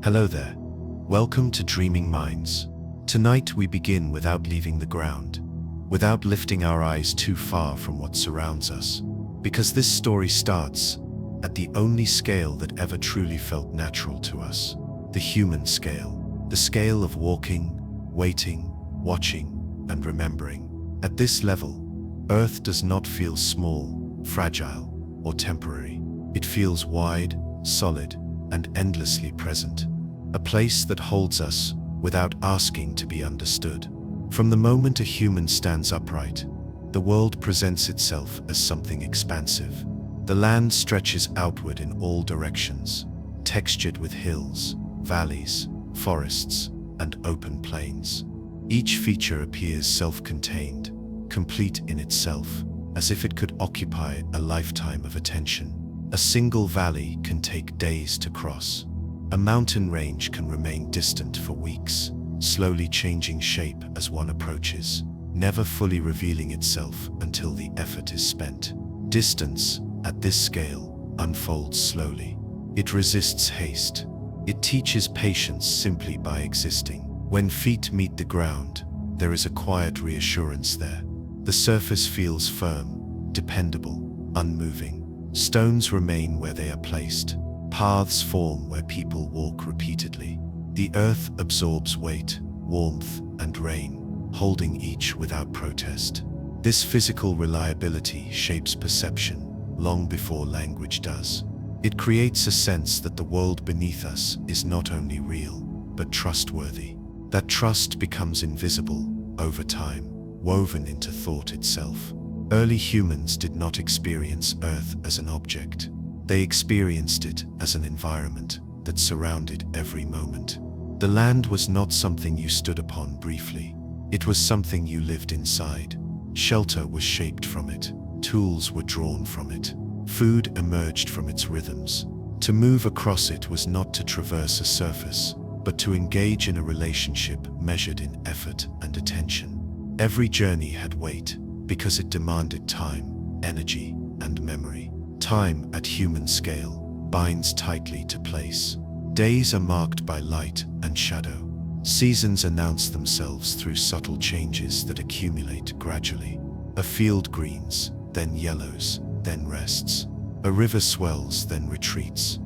Hello there. Welcome to Dreaming Minds. Tonight we begin without leaving the ground, without lifting our eyes too far from what surrounds us, because this story starts at the only scale that ever truly felt natural to us, the human scale, the scale of walking, waiting, watching, and remembering. At this level, Earth does not feel small, fragile, or temporary. It feels wide, solid, and endlessly present. A place that holds us without asking to be understood. From the moment a human stands upright, the world presents itself as something expansive. The land stretches outward in all directions, textured with hills, valleys, forests, and open plains. Each feature appears self-contained, complete in itself, as if it could occupy a lifetime of attention. A single valley can take days to cross. A mountain range can remain distant for weeks, slowly changing shape as one approaches, never fully revealing itself until the effort is spent. Distance, at this scale, unfolds slowly. It resists haste. It teaches patience simply by existing. When feet meet the ground, there is a quiet reassurance there. The surface feels firm, dependable, unmoving. Stones remain where they are placed. Paths form where people walk repeatedly. The earth absorbs weight, warmth, and rain, holding each without protest. This physical reliability shapes perception long before language does. It creates a sense that the world beneath us is not only real, but trustworthy. That trust becomes invisible over time, woven into thought itself. Early humans did not experience Earth as an object. They experienced it as an environment that surrounded every moment. The land was not something you stood upon briefly. It was something you lived inside. Shelter was shaped from it. Tools were drawn from it. Food emerged from its rhythms. To move across it was not to traverse a surface, but to engage in a relationship measured in effort and attention. Every journey had weight, because it demanded time, energy, and memory. Time, at human scale, binds tightly to place. Days are marked by light and shadow. Seasons announce themselves through subtle changes that accumulate gradually. A field greens, then yellows, then rests. A river swells, then retreats.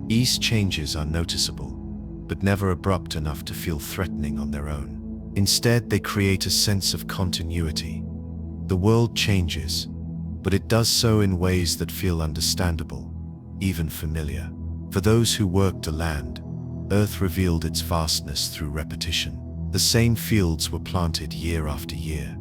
These changes are noticeable, but never abrupt enough to feel threatening on their own. Instead, they create a sense of continuity. The world changes, but it does so in ways that feel understandable, even familiar. For those who worked the land, Earth revealed its vastness through repetition. The same fields were planted year after year,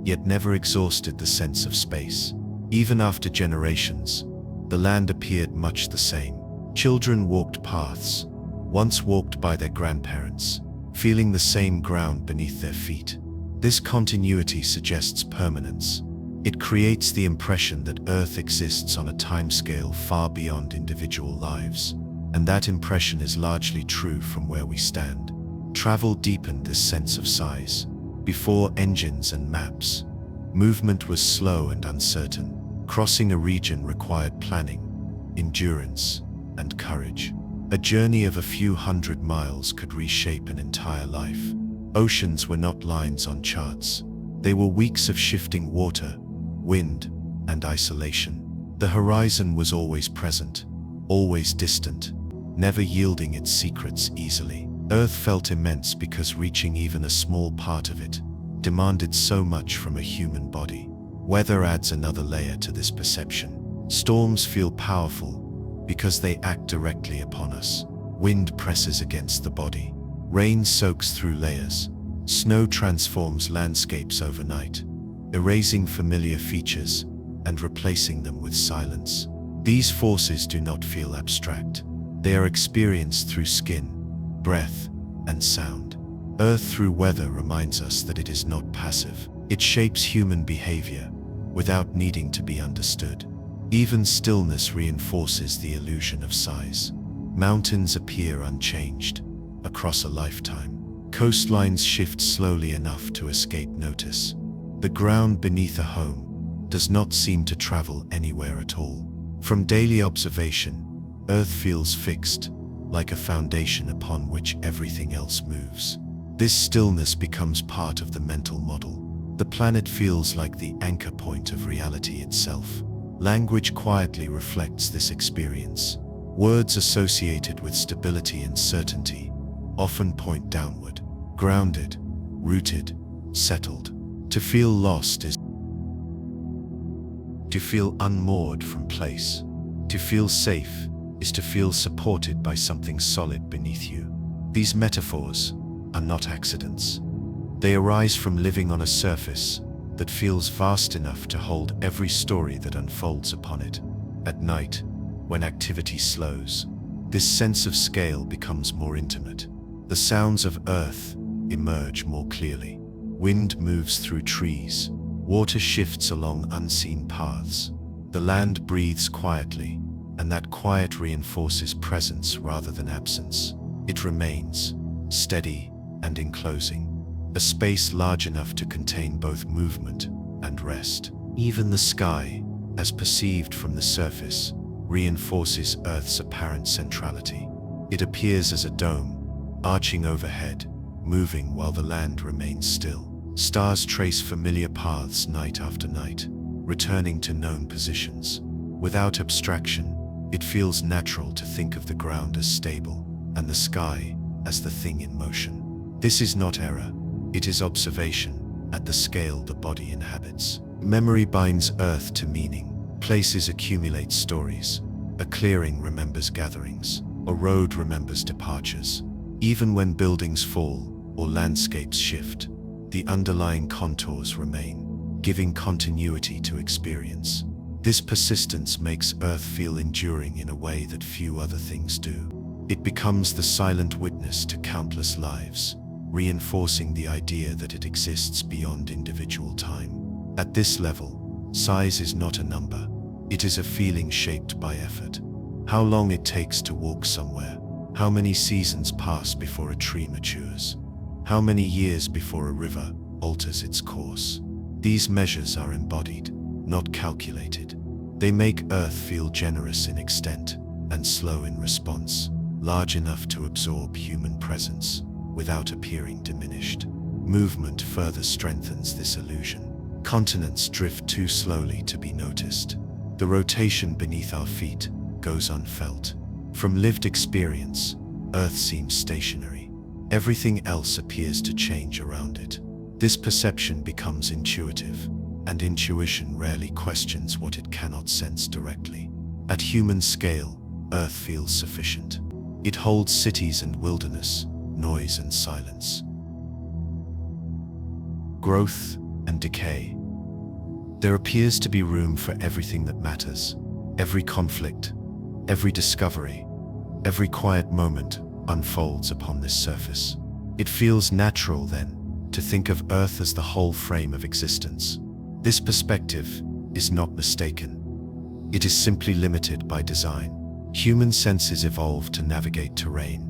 yet never exhausted the sense of space. Even after generations, the land appeared much the same. Children walked paths, once walked by their grandparents, feeling the same ground beneath their feet. This continuity suggests permanence. It creates the impression that Earth exists on a timescale far beyond individual lives, and that impression is largely true from where we stand. Travel deepened this sense of size. Before engines and maps, movement was slow and uncertain. Crossing a region required planning, endurance, and courage. A journey of a few hundred miles could reshape an entire life. Oceans were not lines on charts. They were weeks of shifting water, wind, and isolation. The horizon was always present, always distant, never yielding its secrets easily. Earth felt immense because reaching even a small part of it demanded so much from a human body. Weather adds another layer to this perception. Storms feel powerful because they act directly upon us. Wind presses against the body. Rain soaks through layers. Snow transforms landscapes overnight, erasing familiar features and replacing them with silence. These forces do not feel abstract. They are experienced through skin, breath, and sound. Earth through weather reminds us that it is not passive. It shapes human behavior without needing to be understood. Even stillness reinforces the illusion of size. Mountains appear unchanged across a lifetime. Coastlines shift slowly enough to escape notice. The ground beneath a home does not seem to travel anywhere at all. From daily observation, Earth feels fixed, like a foundation upon which everything else moves. This stillness becomes part of the mental model. The planet feels like the anchor point of reality itself. Language quietly reflects this experience. Words associated with stability and certainty often point downward. Grounded, rooted, settled. To feel lost is to feel unmoored from place. To feel safe is to feel supported by something solid beneath you. These metaphors are not accidents. They arise from living on a surface that feels vast enough to hold every story that unfolds upon it. At night, when activity slows, this sense of scale becomes more intimate. The sounds of earth emerge more clearly. Wind moves through trees. Water shifts along unseen paths. The land breathes quietly, and that quiet reinforces presence rather than absence. It remains, steady and enclosing, a space large enough to contain both movement and rest. Even the sky, as perceived from the surface, reinforces Earth's apparent centrality. It appears as a dome, arching overhead, moving while the land remains still. Stars trace familiar paths night after night, returning to known positions. Without abstraction, it feels natural to think of the ground as stable, and the sky as the thing in motion. This is not error, it is observation at the scale the body inhabits. Memory binds earth to meaning. Places accumulate stories. A clearing remembers gatherings. A road remembers departures. Even when buildings fall or landscapes shift, the underlying contours remain, giving continuity to experience. This persistence makes Earth feel enduring in a way that few other things do. It becomes the silent witness to countless lives, reinforcing the idea that it exists beyond individual time. At this level, size is not a number. It is a feeling shaped by effort. How long it takes to walk somewhere, how many seasons pass before a tree matures, how many years before a river alters its course. These measures are embodied, not calculated. They make Earth feel generous in extent and slow in response, large enough to absorb human presence without appearing diminished. Movement further strengthens this illusion. Continents drift too slowly to be noticed. The rotation beneath our feet goes unfelt. From lived experience, Earth seems stationary. Everything else appears to change around it. This perception becomes intuitive, and intuition rarely questions what it cannot sense directly. At human scale, Earth feels sufficient. It holds cities and wilderness, noise and silence, growth and decay. There appears to be room for everything that matters. Every conflict, every discovery, every quiet moment unfolds upon this surface. It feels natural, then, to think of Earth as the whole frame of existence. This perspective is not mistaken. It is simply limited by design. Human senses evolved to navigate terrain,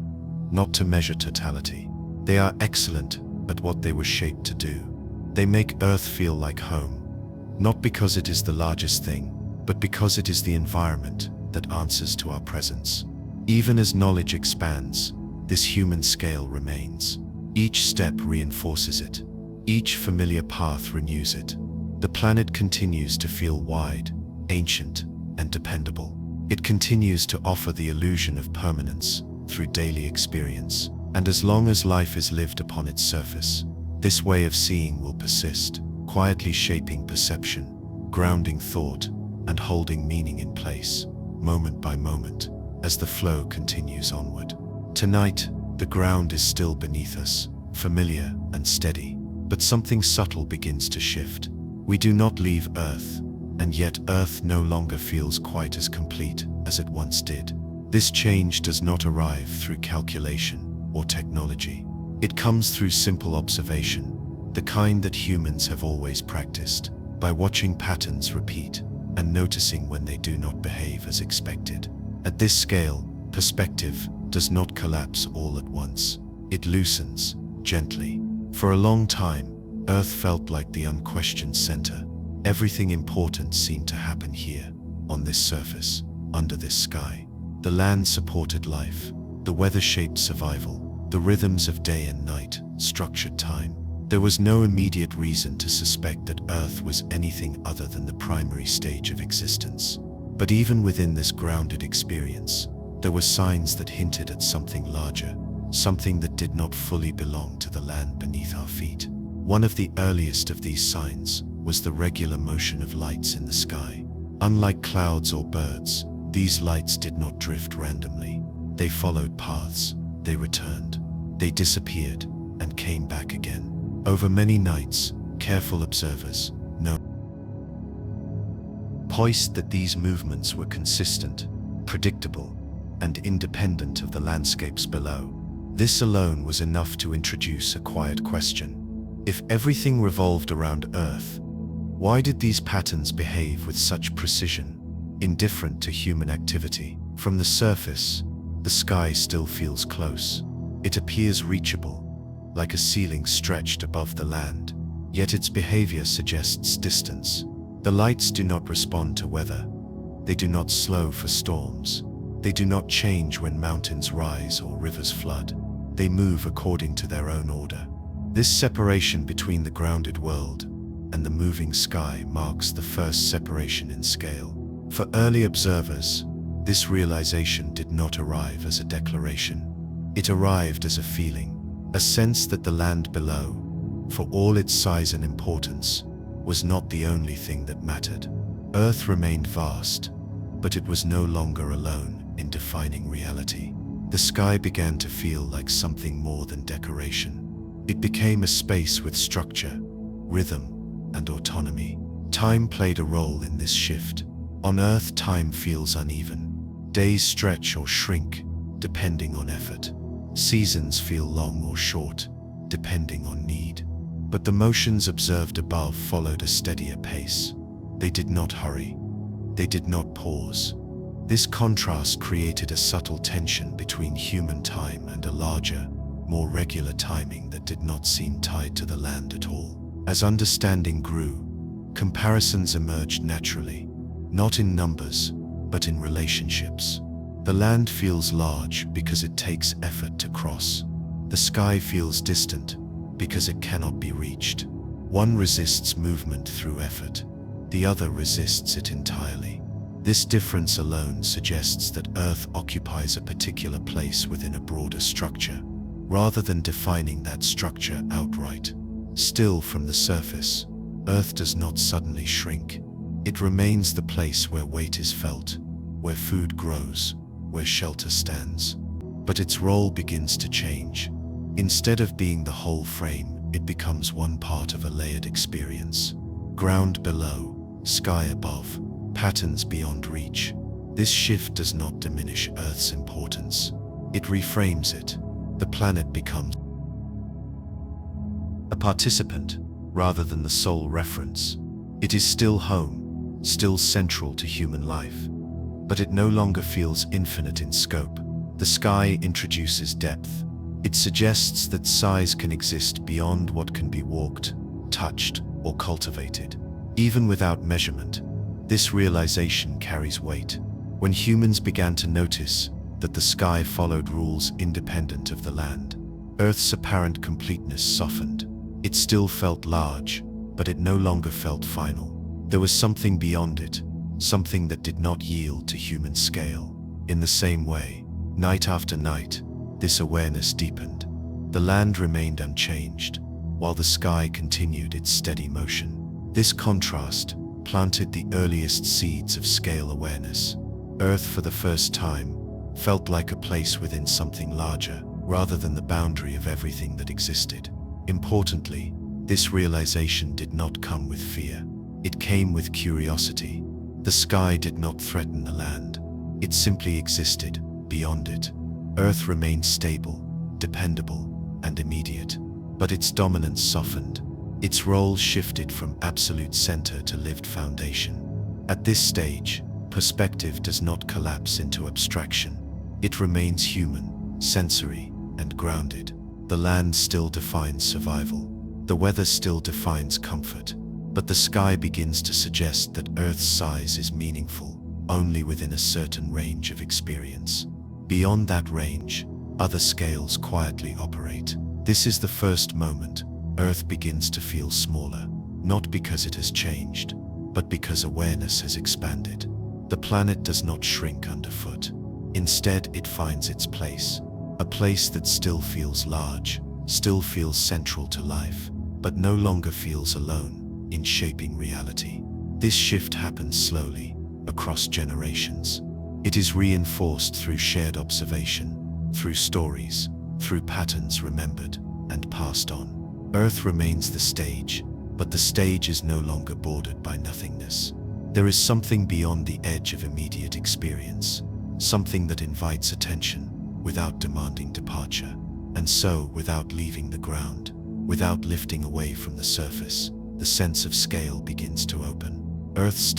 not to measure totality. They are excellent at what they were shaped to do. They make Earth feel like home, not because it is the largest thing, but because it is the environment that answers to our presence. Even as knowledge expands, this human scale remains. Each step reinforces it. Each familiar path renews it. The planet continues to feel wide, ancient, and dependable. It continues to offer the illusion of permanence through daily experience. And as long as life is lived upon its surface, this way of seeing will persist, quietly shaping perception, grounding thought, and holding meaning in place, moment by moment, as the flow continues onward. Tonight, the ground is still beneath us, familiar and steady, but something subtle begins to shift. We do not leave Earth, and yet Earth no longer feels quite as complete as it once did. This change does not arrive through calculation or technology. It comes through simple observation, the kind that humans have always practiced, by watching patterns repeat and noticing when they do not behave as expected. At this scale, perspective does not collapse all at once. It loosens, gently. For a long time, Earth felt like the unquestioned center. Everything important seemed to happen here, on this surface, under this sky. The land supported life. The weather shaped survival. The rhythms of day and night structured time. There was no immediate reason to suspect that Earth was anything other than the primary stage of existence. But even within this grounded experience, there were signs that hinted at something larger, something that did not fully belong to the land beneath our feet. One of the earliest of these signs was the regular motion of lights in the sky. Unlike clouds or birds, these lights did not drift randomly. They followed paths, they returned, they disappeared, and came back again. Over many nights, careful observers noticed that these movements were consistent, predictable, and independent of the landscapes below. This alone was enough to introduce a quiet question. If everything revolved around Earth, why did these patterns behave with such precision, indifferent to human activity? From the surface, the sky still feels close. It appears reachable, like a ceiling stretched above the land, yet its behavior suggests distance. The lights do not respond to weather. They do not slow for storms. They do not change when mountains rise or rivers flood. They move according to their own order. This separation between the grounded world and the moving sky marks the first separation in scale. For early observers, this realization did not arrive as a declaration. It arrived as a feeling, a sense that the land below, for all its size and importance, was not the only thing that mattered. Earth remained vast, but it was no longer alone in defining reality. The sky began to feel like something more than decoration. It became a space with structure, rhythm, and autonomy. Time played a role in this shift. On Earth, time feels uneven. Days stretch or shrink, depending on effort. Seasons feel long or short, depending on need. But the motions observed above followed a steadier pace. They did not hurry. They did not pause. This contrast created a subtle tension between human time and a larger, more regular timing that did not seem tied to the land at all. As understanding grew, comparisons emerged naturally, not in numbers, but in relationships. The land feels large because it takes effort to cross. The sky feels distant because it cannot be reached. One resists movement through effort. The other resists it entirely. This difference alone suggests that Earth occupies a particular place within a broader structure, rather than defining that structure outright. Still, from the surface, Earth does not suddenly shrink. It remains the place where weight is felt, where food grows, where shelter stands. But its role begins to change. Instead of being the whole frame, it becomes one part of a layered experience. Ground below, sky above, patterns beyond reach. This shift does not diminish Earth's importance. It reframes it. The planet becomes a participant rather than the sole reference. It is still home, still central to human life, but it no longer feels infinite in scope. The sky introduces depth. It suggests that size can exist beyond what can be walked, touched, or cultivated. Even without measurement, this realization carries weight. When humans began to notice that the sky followed rules independent of the land, Earth's apparent completeness softened. It still felt large, but it no longer felt final. There was something beyond it, something that did not yield to human scale. In the same way, night after night, this awareness deepened. The land remained unchanged, while the sky continued its steady motion. This contrast planted the earliest seeds of scale awareness. Earth, for the first time, felt like a place within something larger, rather than the boundary of everything that existed. Importantly, this realization did not come with fear. It came with curiosity. The sky did not threaten the land. It simply existed beyond it. Earth remained stable, dependable, and immediate. But its dominance softened. Its role shifted from absolute center to lived foundation. At this stage, perspective does not collapse into abstraction. It remains human, sensory, and grounded. The land still defines survival. The weather still defines comfort. But the sky begins to suggest that Earth's size is meaningful. only within a certain range of experience. Beyond that range, other scales quietly operate. This is the first moment Earth begins to feel smaller, not because it has changed, but because awareness has expanded. The planet does not shrink underfoot. Instead, it finds its place, a place that still feels large, still feels central to life, but no longer feels alone in shaping reality. This shift happens slowly, across generations. It is reinforced through shared observation, through stories, through patterns remembered and passed on. Earth remains the stage, but the stage is no longer bordered by nothingness. There is something beyond the edge of immediate experience, something that invites attention without demanding departure, and so, without leaving the ground, without lifting away from the surface, the sense of scale begins to open. Earth's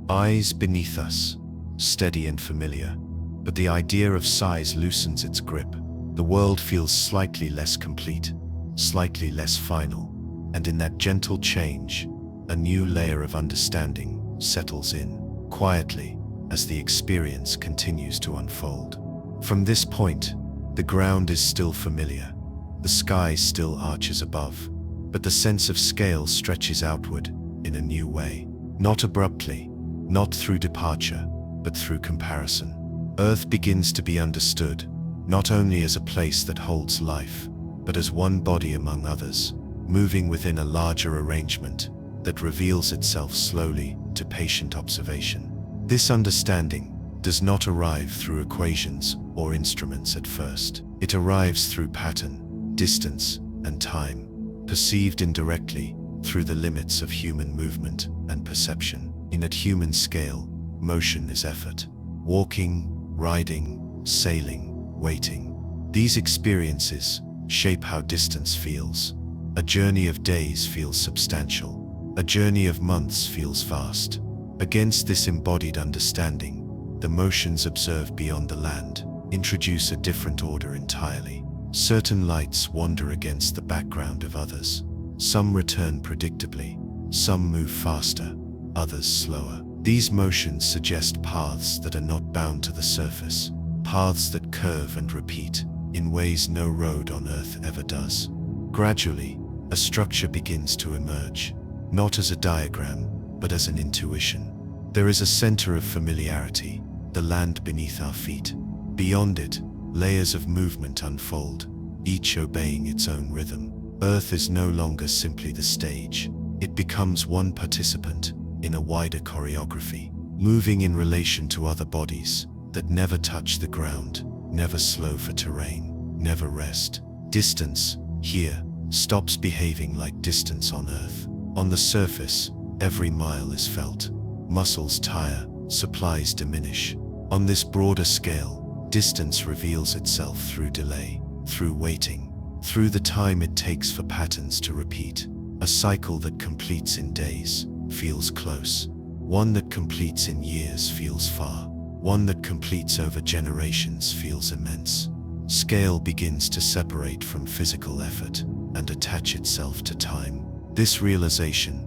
eyes beneath us, steady and familiar, but the idea of size loosens its grip. The world feels slightly less complete, slightly less final, and in that gentle change, a new layer of understanding settles in, quietly, as the experience continues to unfold. From this point, the ground is still familiar, the sky still arches above, but the sense of scale stretches outward in a new way. Not abruptly, not through departure, but through comparison. Earth begins to be understood, not only as a place that holds life, but as one body among others, moving within a larger arrangement that reveals itself slowly to patient observation. This understanding does not arrive through equations or instruments at first. It arrives through pattern, distance, and time, perceived indirectly through the limits of human movement and perception. In a human scale, motion is effort. Walking, riding, sailing, waiting. These experiences shape how distance feels. A journey of days feels substantial. A journey of months feels vast. Against this embodied understanding, the motions observed beyond the land introduce a different order entirely. Certain lights wander against the background of others. Some return predictably, some move faster, others slower. These motions suggest paths that are not bound to the surface, paths that curve and repeat in ways no road on Earth ever does. Gradually, a structure begins to emerge, not as a diagram, but as an intuition. There is a center of familiarity, the land beneath our feet. Beyond it, layers of movement unfold, each obeying its own rhythm. Earth is no longer simply the stage. It becomes one participant in a wider choreography, moving in relation to other bodies that never touch the ground, never slow for terrain, never rest. Distance, here, stops behaving like distance on Earth. On the surface, every mile is felt. Muscles tire, supplies diminish. On this broader scale, distance reveals itself through delay, through waiting, through the time it takes for patterns to repeat. A cycle that completes in days feels close. One that completes in years feels far. One that completes over generations feels immense. Scale begins to separate from physical effort and attach itself to time. This realization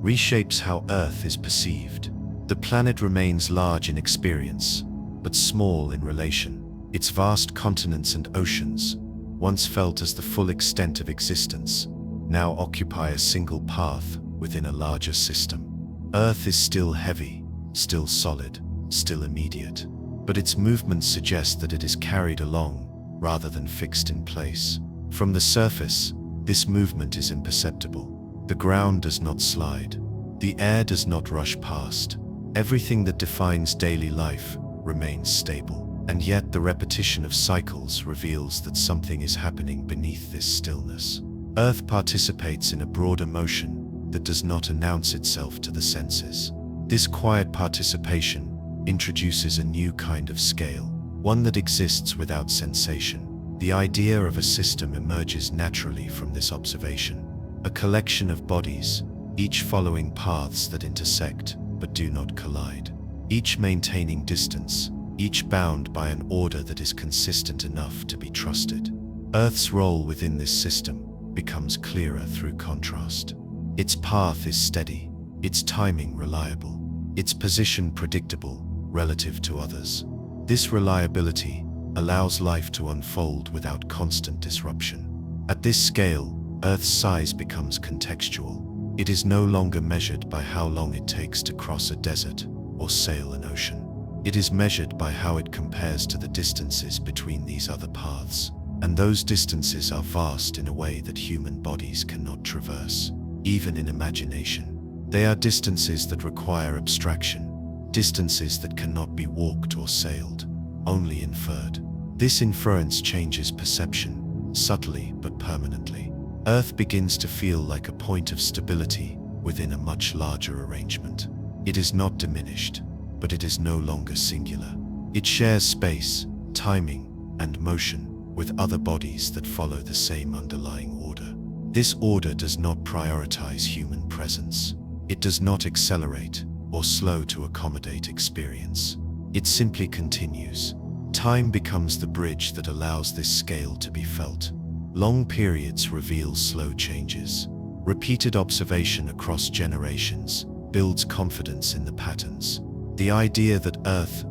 reshapes how Earth is perceived. The planet remains large in experience, but small in relation. Its vast continents and oceans, once felt as the full extent of existence, now occupy a single path within a larger system. Earth is still heavy, still solid, still immediate, but its movements suggest that it is carried along rather than fixed in place. From the surface, this movement is imperceptible. The ground does not slide. The air does not rush past. Everything that defines daily life remains stable. And yet the repetition of cycles reveals that something is happening beneath this stillness. Earth participates in a broader motion that does not announce itself to the senses. This quiet participation introduces a new kind of scale, one that exists without sensation. The idea of a system emerges naturally from this observation, a collection of bodies, each following paths that intersect but do not collide, each maintaining distance, each bound by an order that is consistent enough to be trusted. Earth's role within this system becomes clearer through contrast. Its path is steady, its timing reliable, its position predictable relative to others. This reliability allows life to unfold without constant disruption. At this scale, Earth's size becomes contextual. It is no longer measured by how long it takes to cross a desert or sail an ocean. It is measured by how it compares to the distances between these other paths. And those distances are vast in a way that human bodies cannot traverse, even in imagination. They are distances that require abstraction, distances that cannot be walked or sailed, only inferred. This inference changes perception, subtly but permanently. Earth begins to feel like a point of stability within a much larger arrangement. It is not diminished, but it is no longer singular. It shares space, timing, and motion with other bodies that follow the same underlying order. This order does not prioritize human presence. It does not accelerate or slow to accommodate experience. It simply continues. Time becomes the bridge that allows this scale to be felt. Long periods reveal slow changes. Repeated observation across generations builds confidence in the patterns. The idea that Earth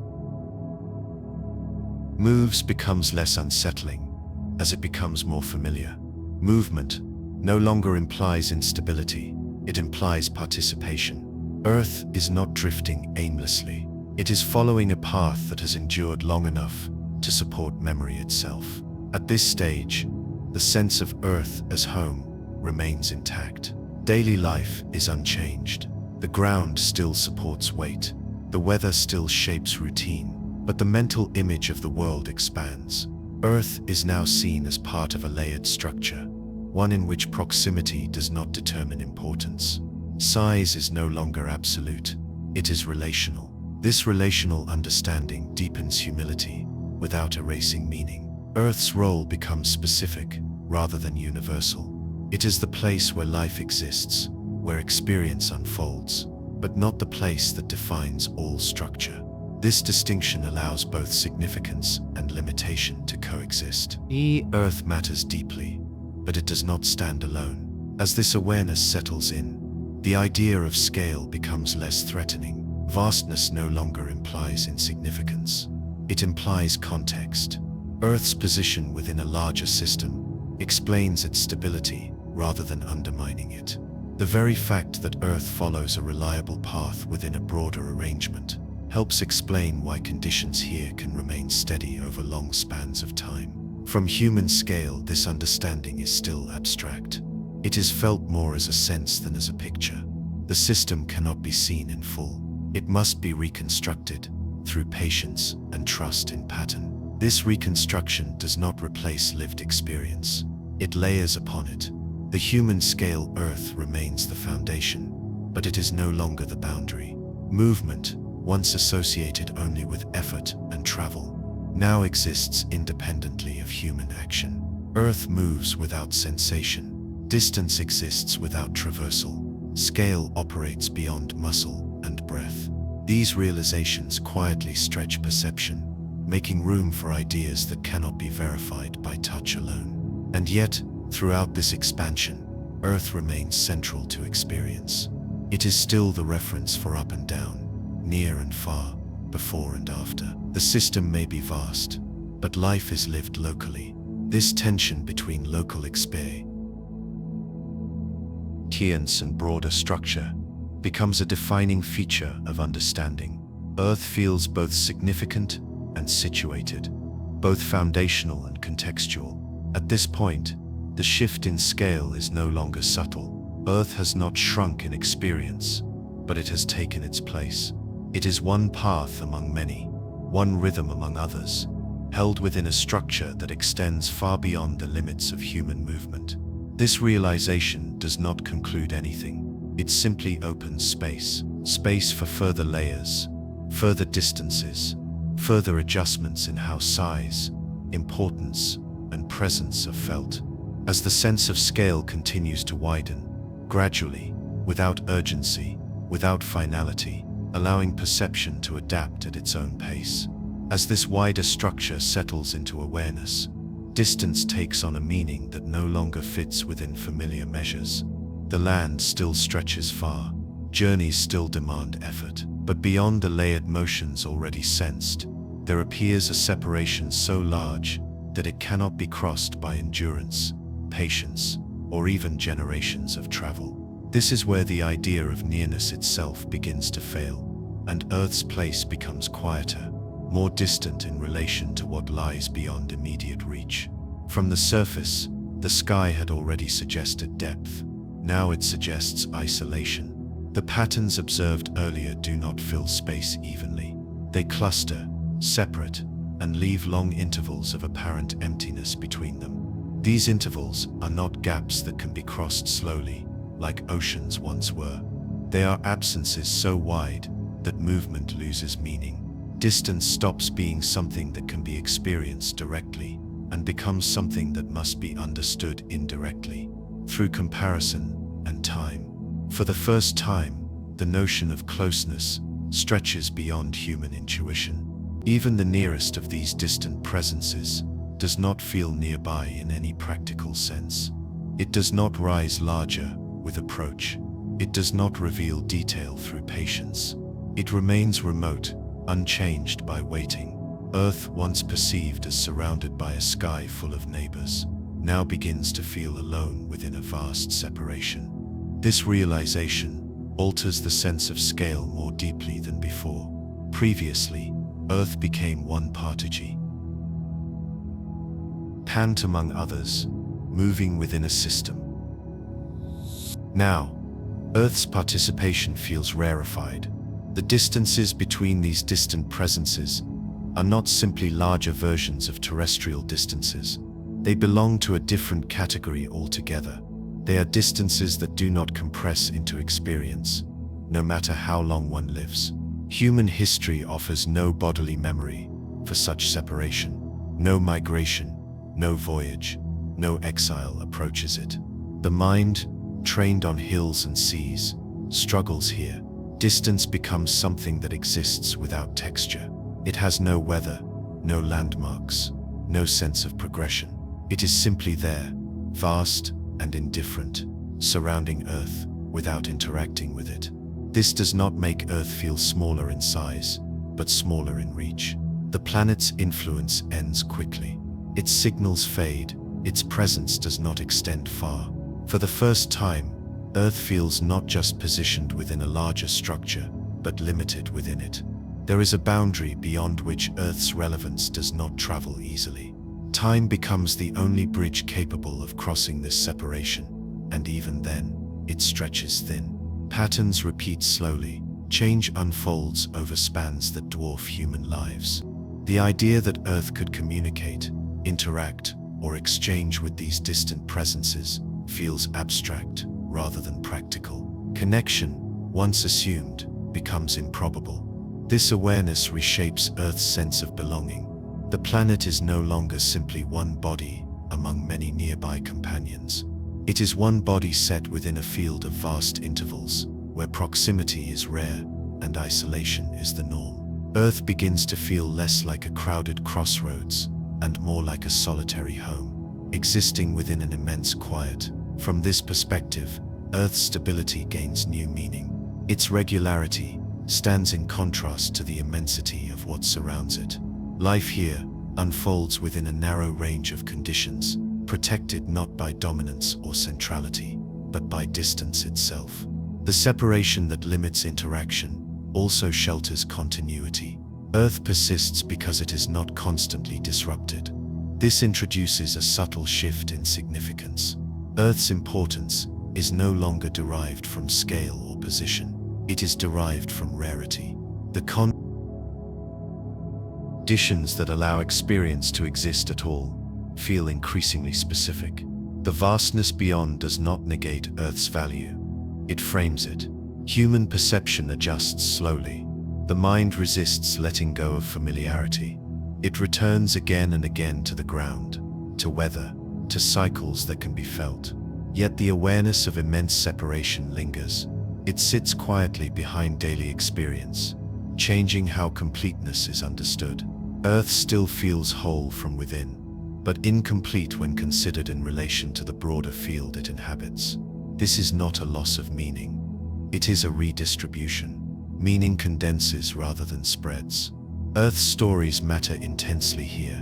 moves becomes less unsettling as it becomes more familiar. Movement no longer implies instability, it implies participation. Earth is not drifting aimlessly. It is following a path that has endured long enough to support memory itself. At this stage, the sense of Earth as home remains intact. Daily life is unchanged. The ground still supports weight. The weather still shapes routine. But the mental image of the world expands. Earth is now seen as part of a layered structure, one in which proximity does not determine importance. Size is no longer absolute, it is relational. This relational understanding deepens humility without erasing meaning. Earth's role becomes specific rather than universal. It is the place where life exists, where experience unfolds, but not the place that defines all structure. This distinction allows both significance and limitation to coexist. Earth matters deeply, but it does not stand alone. As this awareness settles in, the idea of scale becomes less threatening. Vastness no longer implies insignificance. It implies context. Earth's position within a larger system explains its stability rather than undermining it. The very fact that Earth follows a reliable path within a broader arrangement helps explain why conditions here can remain steady over long spans of time. From human scale, this understanding is still abstract. It is felt more as a sense than as a picture. The system cannot be seen in full. It must be reconstructed through patience and trust in pattern. This reconstruction does not replace lived experience. It layers upon it. The human scale Earth remains the foundation, but it is no longer the boundary. Movement, once associated only with effort and travel, now exists independently of human action. Earth moves without sensation. Distance exists without traversal. Scale operates beyond muscle and breath. These realizations quietly stretch perception, making room for ideas that cannot be verified by touch alone. And yet, throughout this expansion, Earth remains central to experience. It is still the reference for up and down, near and far, before and after. The system may be vast, but life is lived locally. This tension between local experience and broader structure becomes a defining feature of understanding. Earth feels both significant and situated, both foundational and contextual. At this point, the shift in scale is no longer subtle. Earth has not shrunk in experience, but it has taken its place. It is one path among many, one rhythm among others, held within a structure that extends far beyond the limits of human movement. This realization does not conclude anything. It simply opens space for further layers, further distances, further adjustments in how size, importance, and presence are felt. As the sense of scale continues to widen, gradually, without urgency, without finality, allowing perception to adapt at its own pace. As this wider structure settles into awareness, distance takes on a meaning that no longer fits within familiar measures. The land still stretches far, Journeys still demand effort, but beyond the layered motions already sensed, there appears a separation so large that it cannot be crossed by endurance, patience, or even generations of travel. This is where the idea of nearness itself begins to fail, and Earth's place becomes quieter, more distant in relation to what lies beyond immediate reach. From the surface, the sky had already suggested depth. Now it suggests isolation. The patterns observed earlier do not fill space evenly. They cluster, separate, and leave long intervals of apparent emptiness between them. These intervals are not gaps that can be crossed slowly, like oceans once were. They are absences so wide that movement loses meaning. Distance stops being something that can be experienced directly and becomes something that must be understood indirectly, through comparison and time. For the first time, the notion of closeness stretches beyond human intuition. Even the nearest of these distant presences does not feel nearby in any practical sense. It does not rise larger with approach. It does not reveal detail through patience. It remains remote, unchanged by waiting. Earth, once perceived as surrounded by a sky full of neighbors, now begins to feel alone within a vast separation. This realization alters the sense of scale more deeply than before. Previously, Earth became one partagy, pant among others, moving within a system. Now, Earth's participation feels rarefied. The distances between these distant presences are not simply larger versions of terrestrial distances. They belong to a different category altogether. They are distances that do not compress into experience, no matter how long one lives. Human history offers no bodily memory for such separation. No migration, no voyage, no exile approaches it. The mind, trained on hills and seas, struggles here. Distance becomes something that exists without texture. It has no weather, no landmarks, no sense of progression. It is simply there, vast and indifferent, surrounding Earth without interacting with it. This does not make Earth feel smaller in size, but smaller in reach. The planet's influence ends quickly. Its signals fade, its presence does not extend far. For the first time, Earth feels not just positioned within a larger structure, but limited within it. There is a boundary beyond which Earth's relevance does not travel easily. Time becomes the only bridge capable of crossing this separation, and even then, it stretches thin. Patterns repeat slowly, change unfolds over spans that dwarf human lives. The idea that Earth could communicate, interact, or exchange with these distant presences feels abstract rather than practical. Connection, once assumed, becomes improbable. This awareness reshapes Earth's sense of belonging. The planet is no longer simply one body among many nearby companions. It is one body set within a field of vast intervals, where proximity is rare and isolation is the norm. Earth begins to feel less like a crowded crossroads and more like a solitary home, existing within an immense quiet. From this perspective, Earth's stability gains new meaning. Its regularity stands in contrast to the immensity of what surrounds it. Life here unfolds within a narrow range of conditions, protected not by dominance or centrality, but by distance itself. The separation that limits interaction also shelters continuity. Earth persists because it is not constantly disrupted. This introduces a subtle shift in significance. Earth's importance is no longer derived from scale or position. It is derived from rarity. The conditions that allow experience to exist at all feel increasingly specific. The vastness beyond does not negate Earth's value. It frames it. Human perception adjusts slowly. The mind resists letting go of familiarity. It returns again and again to the ground, to weather, to cycles that can be felt. Yet the awareness of immense separation lingers. It sits quietly behind daily experience, changing how completeness is understood. Earth still feels whole from within, but incomplete when considered in relation to the broader field it inhabits. This is not a loss of meaning. It is a redistribution. Meaning condenses rather than spreads. Earth's stories matter intensely here,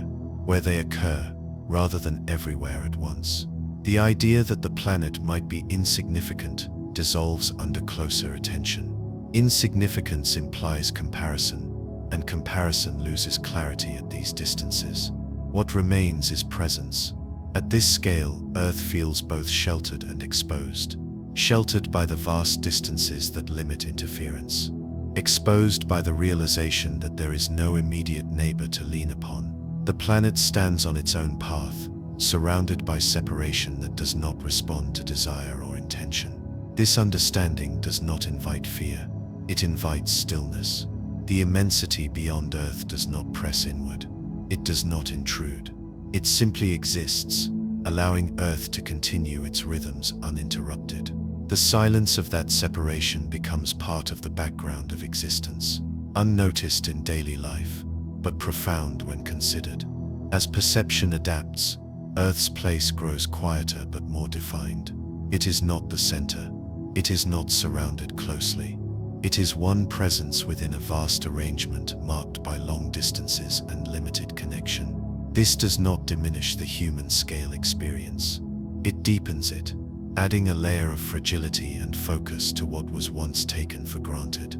where they occur, rather than everywhere at once. The idea that the planet might be insignificant dissolves under closer attention. Insignificance implies comparison, and comparison loses clarity at these distances. What remains is presence. At this scale, Earth feels both sheltered and exposed. Sheltered by the vast distances that limit interference. Exposed by the realization that there is no immediate neighbor to lean upon. The planet stands on its own path, surrounded by separation that does not respond to desire or intention. This understanding does not invite fear. It invites stillness. The immensity beyond Earth does not press inward. It does not intrude. It simply exists, allowing Earth to continue its rhythms uninterrupted. The silence of that separation becomes part of the background of existence, unnoticed in daily life, but profound when considered. As perception adapts, Earth's place grows quieter but more defined. It is not the center. It is not surrounded closely. It is one presence within a vast arrangement marked by long distances and limited connection. This does not diminish the human scale experience. It deepens it, adding a layer of fragility and focus to what was once taken for granted.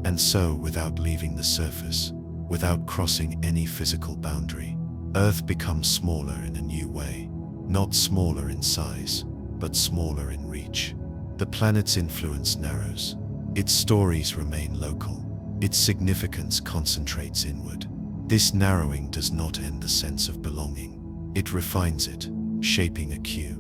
And so, without leaving the surface, without crossing any physical boundary, Earth becomes smaller in a new way. Not smaller in size, but smaller in reach. The planet's influence narrows. Its stories remain local. Its significance concentrates inward. This narrowing does not end the sense of belonging. It refines it, shaping a cue.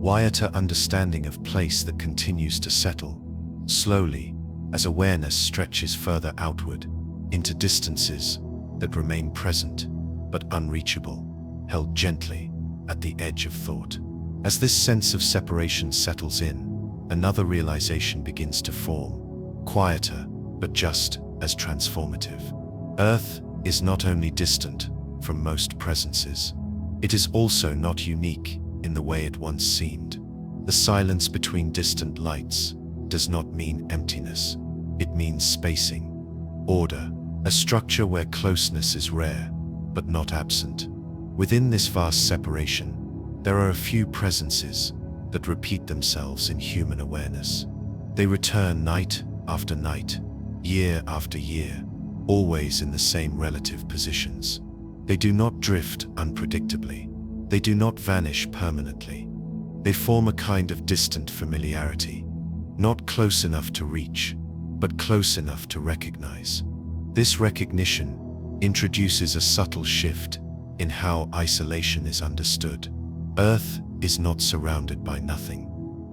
Quieter understanding of place that continues to settle, slowly, as awareness stretches further outward, into distances that remain present, but unreachable, held gently at the edge of thought. As this sense of separation settles in, another realization begins to form, quieter, but just as transformative. Earth is not only distant from most presences, it is also not unique in the way it once seemed. The silence between distant lights does not mean emptiness. It means spacing, order, a structure where closeness is rare, but not absent. Within this vast separation, there are a few presences that repeat themselves in human awareness. They return night after night, year after year, always in the same relative positions. They do not drift unpredictably. They do not vanish permanently. They form a kind of distant familiarity, not close enough to reach, but close enough to recognize. This recognition introduces a subtle shift in how isolation is understood. Earth is not surrounded by nothing.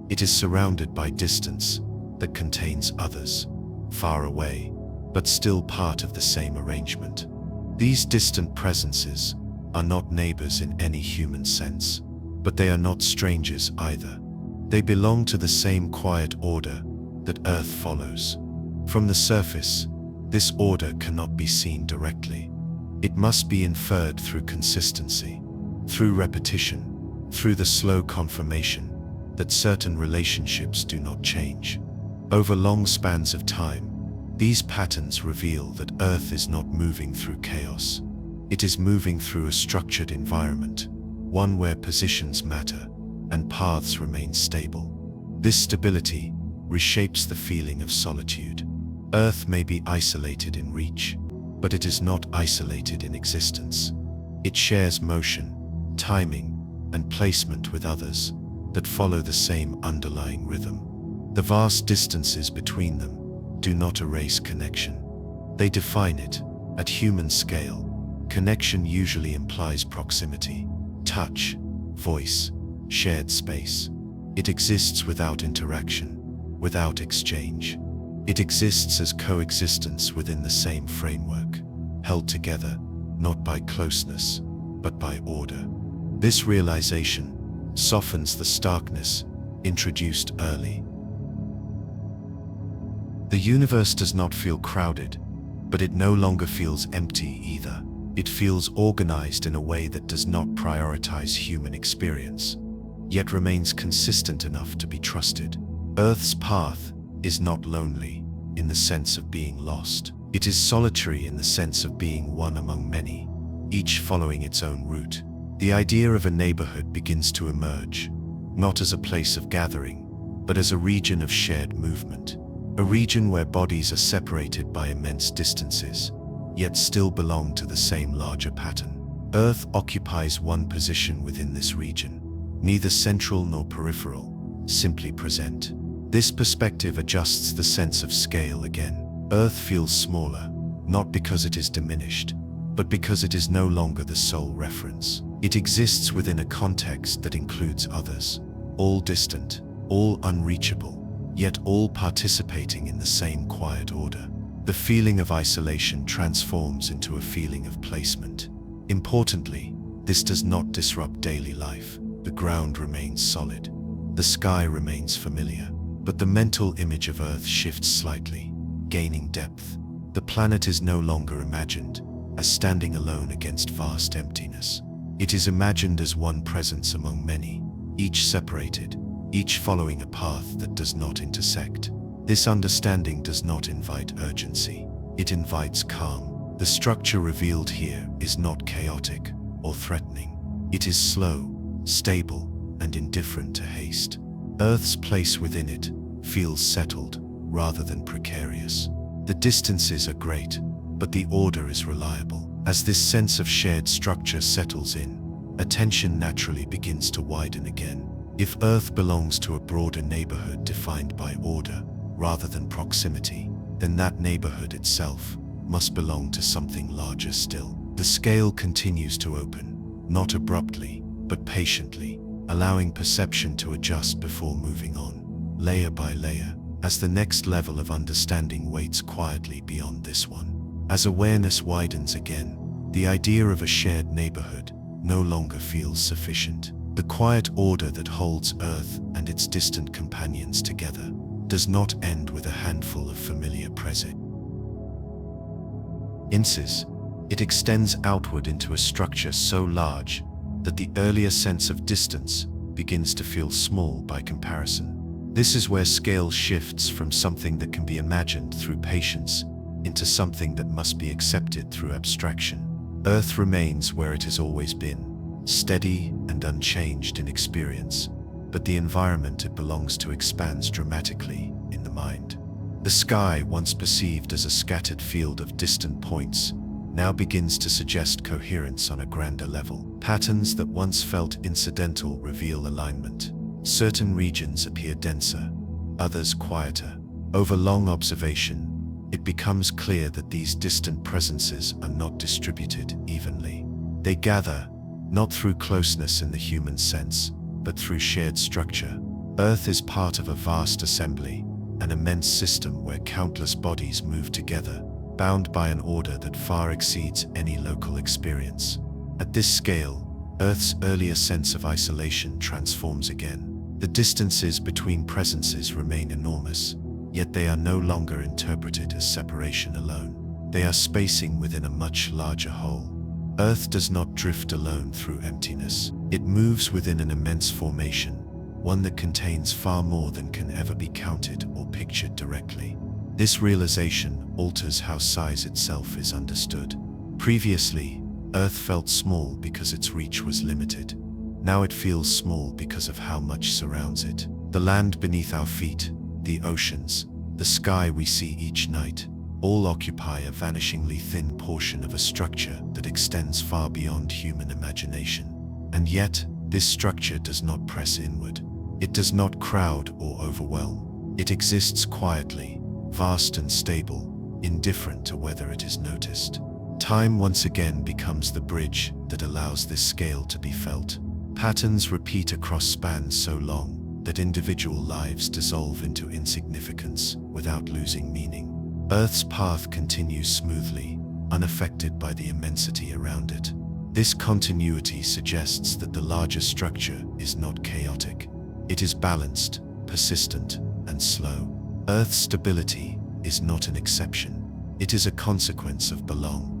It is surrounded by distance that contains others, far away, but still part of the same arrangement. These distant presences are not neighbors in any human sense, but they are not strangers either. They belong to the same quiet order that Earth follows. From the surface, this order cannot be seen directly. It must be inferred through consistency, through repetition, through the slow confirmation that certain relationships do not change. Over long spans of time, these patterns reveal that Earth is not moving through chaos. It is moving through a structured environment, one where positions matter and paths remain stable. This stability reshapes the feeling of solitude. Earth may be isolated in reach, but it is not isolated in existence. It shares motion, timing, and placement with others that follow the same underlying rhythm. The vast distances between them do not erase connection. They define it. At human scale, connection usually implies proximity, touch, voice, shared space. It exists without interaction, without exchange. It exists as coexistence within the same framework, held together not by closeness, but by order. This realization softens the starkness introduced early. The universe does not feel crowded, but it no longer feels empty either. It feels organized in a way that does not prioritize human experience, yet remains consistent enough to be trusted. Earth's path is not lonely in the sense of being lost. It is solitary in the sense of being one among many, each following its own route. The idea of a neighborhood begins to emerge, not as a place of gathering, but as a region of shared movement. A region where bodies are separated by immense distances, yet still belong to the same larger pattern. Earth occupies one position within this region, neither central nor peripheral, simply present. This perspective adjusts the sense of scale again. Earth feels smaller, not because it is diminished, but because it is no longer the sole reference. It exists within a context that includes others, all distant, all unreachable, yet all participating in the same quiet order. The feeling of isolation transforms into a feeling of placement. Importantly, this does not disrupt daily life. The ground remains solid. The sky remains familiar, but the mental image of Earth shifts slightly, gaining depth. The planet is no longer imagined as standing alone against vast emptiness. It is imagined as one presence among many, each separated, each following a path that does not intersect. This understanding does not invite urgency. It invites calm. The structure revealed here is not chaotic or threatening. It is slow, stable, and indifferent to haste. Earth's place within it feels settled rather than precarious. The distances are great, but the order is reliable. As this sense of shared structure settles in, attention naturally begins to widen again. If Earth belongs to a broader neighborhood defined by order rather than proximity, then that neighborhood itself must belong to something larger still. The scale continues to open, not abruptly, but patiently, allowing perception to adjust before moving on, layer by layer, as the next level of understanding waits quietly beyond this one. As awareness widens again, the idea of a shared neighborhood no longer feels sufficient. The quiet order that holds Earth and its distant companions together does not end with a handful of familiar presences. It extends outward into a structure so large that the earlier sense of distance begins to feel small by comparison. This is where scale shifts from something that can be imagined through patience into something that must be accepted through abstraction. Earth remains where it has always been, steady and unchanged in experience, but the environment it belongs to expands dramatically in the mind. The sky, once perceived as a scattered field of distant points, now begins to suggest coherence on a grander level. Patterns that once felt incidental reveal alignment. Certain regions appear denser, others quieter. Over long observation, it becomes clear that these distant presences are not distributed evenly. They gather, not through closeness in the human sense, but through shared structure. Earth is part of a vast assembly, an immense system where countless bodies move together, bound by an order that far exceeds any local experience. At this scale, Earth's earlier sense of isolation transforms again. The distances between presences remain enormous, yet they are no longer interpreted as separation alone. They are spacing within a much larger whole. Earth does not drift alone through emptiness. It moves within an immense formation, one that contains far more than can ever be counted or pictured directly. This realization alters how size itself is understood. Previously, Earth felt small because its reach was limited. Now it feels small because of how much surrounds it. The land beneath our feet, the oceans, the sky we see each night, all occupy a vanishingly thin portion of a structure that extends far beyond human imagination. And yet, this structure does not press inward. It does not crowd or overwhelm. It exists quietly, vast and stable, indifferent to whether it is noticed. Time once again becomes the bridge that allows this scale to be felt. Patterns repeat across spans so long that individual lives dissolve into insignificance without losing meaning. Earth's path continues smoothly, unaffected by the immensity around it. This continuity suggests that the larger structure is not chaotic. It is balanced, persistent, and slow. Earth's stability is not an exception. It is a consequence of belonging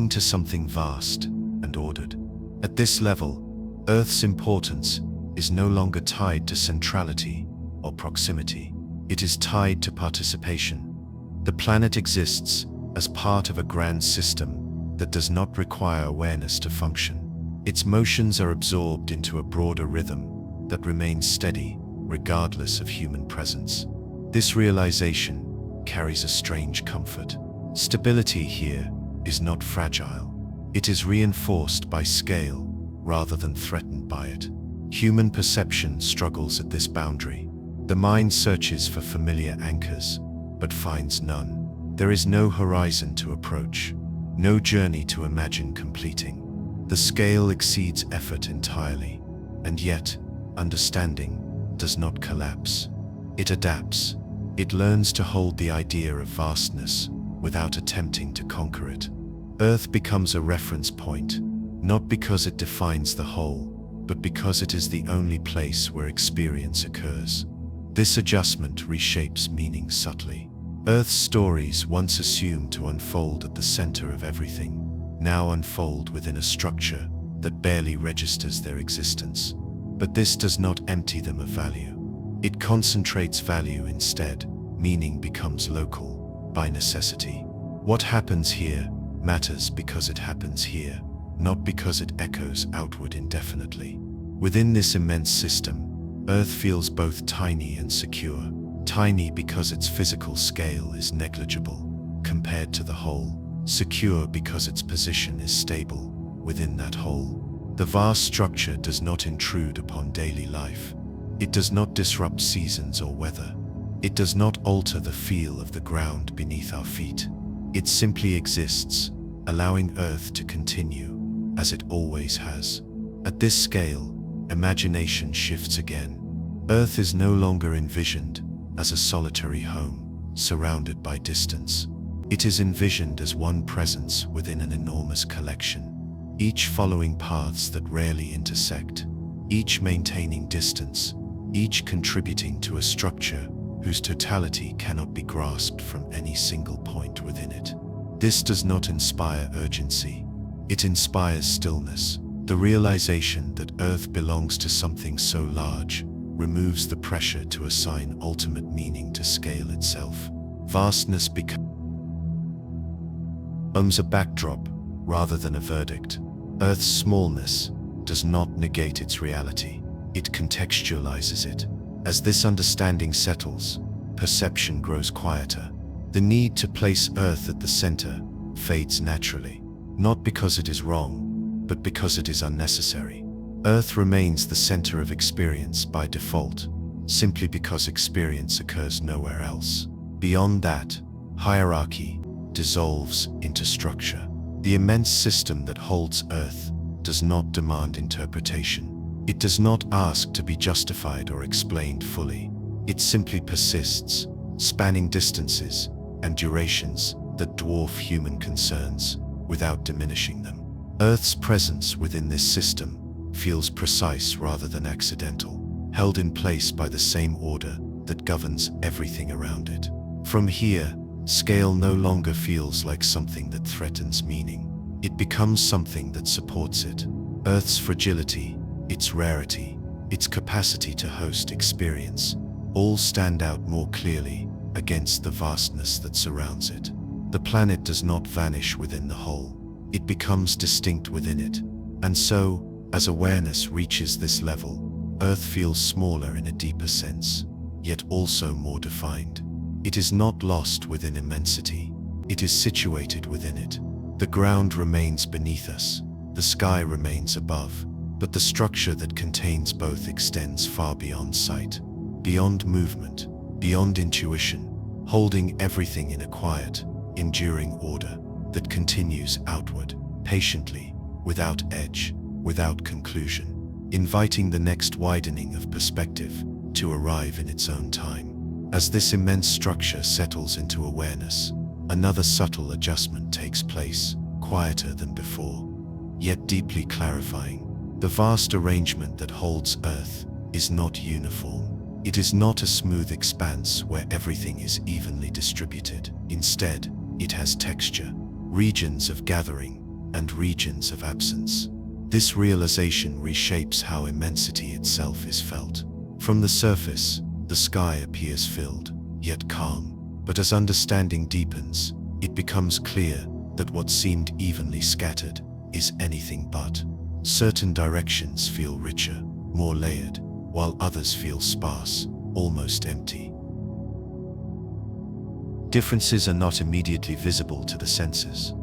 to something vast and ordered. At this level, Earth's importance is no longer tied to centrality or proximity. It is tied to participation. The planet exists as part of a grand system that does not require awareness to function. Its motions are absorbed into a broader rhythm that remains steady regardless of human presence. This realization carries a strange comfort. Stability here is not fragile. It is reinforced by scale rather than threatened by it. Human perception struggles at this boundary. The mind searches for familiar anchors, but finds none. There is no horizon to approach, no journey to imagine completing. The scale exceeds effort entirely, and yet, understanding does not collapse. It adapts. It learns to hold the idea of vastness without attempting to conquer it. Earth becomes a reference point, not because it defines the whole, but because it is the only place where experience occurs. This adjustment reshapes meaning subtly. Earth's stories, once assumed to unfold at the center of everything, now unfold within a structure that barely registers their existence. But this does not empty them of value. It concentrates value instead. Meaning becomes local, by necessity. What happens here matters because it happens here, not because it echoes outward indefinitely. Within this immense system, Earth feels both tiny and secure. Tiny because its physical scale is negligible compared to the whole. Secure because its position is stable within that whole. The vast structure does not intrude upon daily life. It does not disrupt seasons or weather. It does not alter the feel of the ground beneath our feet. It simply exists, allowing Earth to continue, as it always has. At this scale, imagination shifts again. Earth is no longer envisioned as a solitary home, surrounded by distance. It is envisioned as one presence within an enormous collection, each following paths that rarely intersect, each maintaining distance, each contributing to a structure whose totality cannot be grasped from any single point within it. This does not inspire urgency. It inspires stillness. The realization that Earth belongs to something so large removes the pressure to assign ultimate meaning to scale itself. Vastness becomes a backdrop rather than a verdict. Earth's smallness does not negate its reality. It contextualizes it. As this understanding settles, perception grows quieter. The need to place Earth at the center fades naturally, not because it is wrong, but because it is unnecessary. Earth remains the center of experience by default, simply because experience occurs nowhere else. Beyond that, hierarchy dissolves into structure. The immense system that holds Earth does not demand interpretation. It does not ask to be justified or explained fully. It simply persists, spanning distances and durations that dwarf human concerns without diminishing them. Earth's presence within this system feels precise rather than accidental, held in place by the same order that governs everything around it. From here, scale no longer feels like something that threatens meaning. It becomes something that supports it. Earth's fragility, its rarity, its capacity to host experience, all stand out more clearly against the vastness that surrounds it. The planet does not vanish within the whole. It becomes distinct within it. And so, as awareness reaches this level, Earth feels smaller in a deeper sense, yet also more defined. It is not lost within immensity. It is situated within it. The ground remains beneath us. The sky remains above. But the structure that contains both extends far beyond sight, beyond movement, beyond intuition, holding everything in a quiet, enduring order that continues outward, patiently, without edge, without conclusion, inviting the next widening of perspective to arrive in its own time. As this immense structure settles into awareness, another subtle adjustment takes place, quieter than before, yet deeply clarifying. The vast arrangement that holds Earth is not uniform. It is not a smooth expanse where everything is evenly distributed. Instead, it has texture, regions of gathering and regions of absence. This realization reshapes how immensity itself is felt. From the surface, the sky appears filled, yet calm. But as understanding deepens, it becomes clear that what seemed evenly scattered is anything but. Certain directions feel richer, more layered, while others feel sparse, almost empty. Differences are not immediately visible to the senses.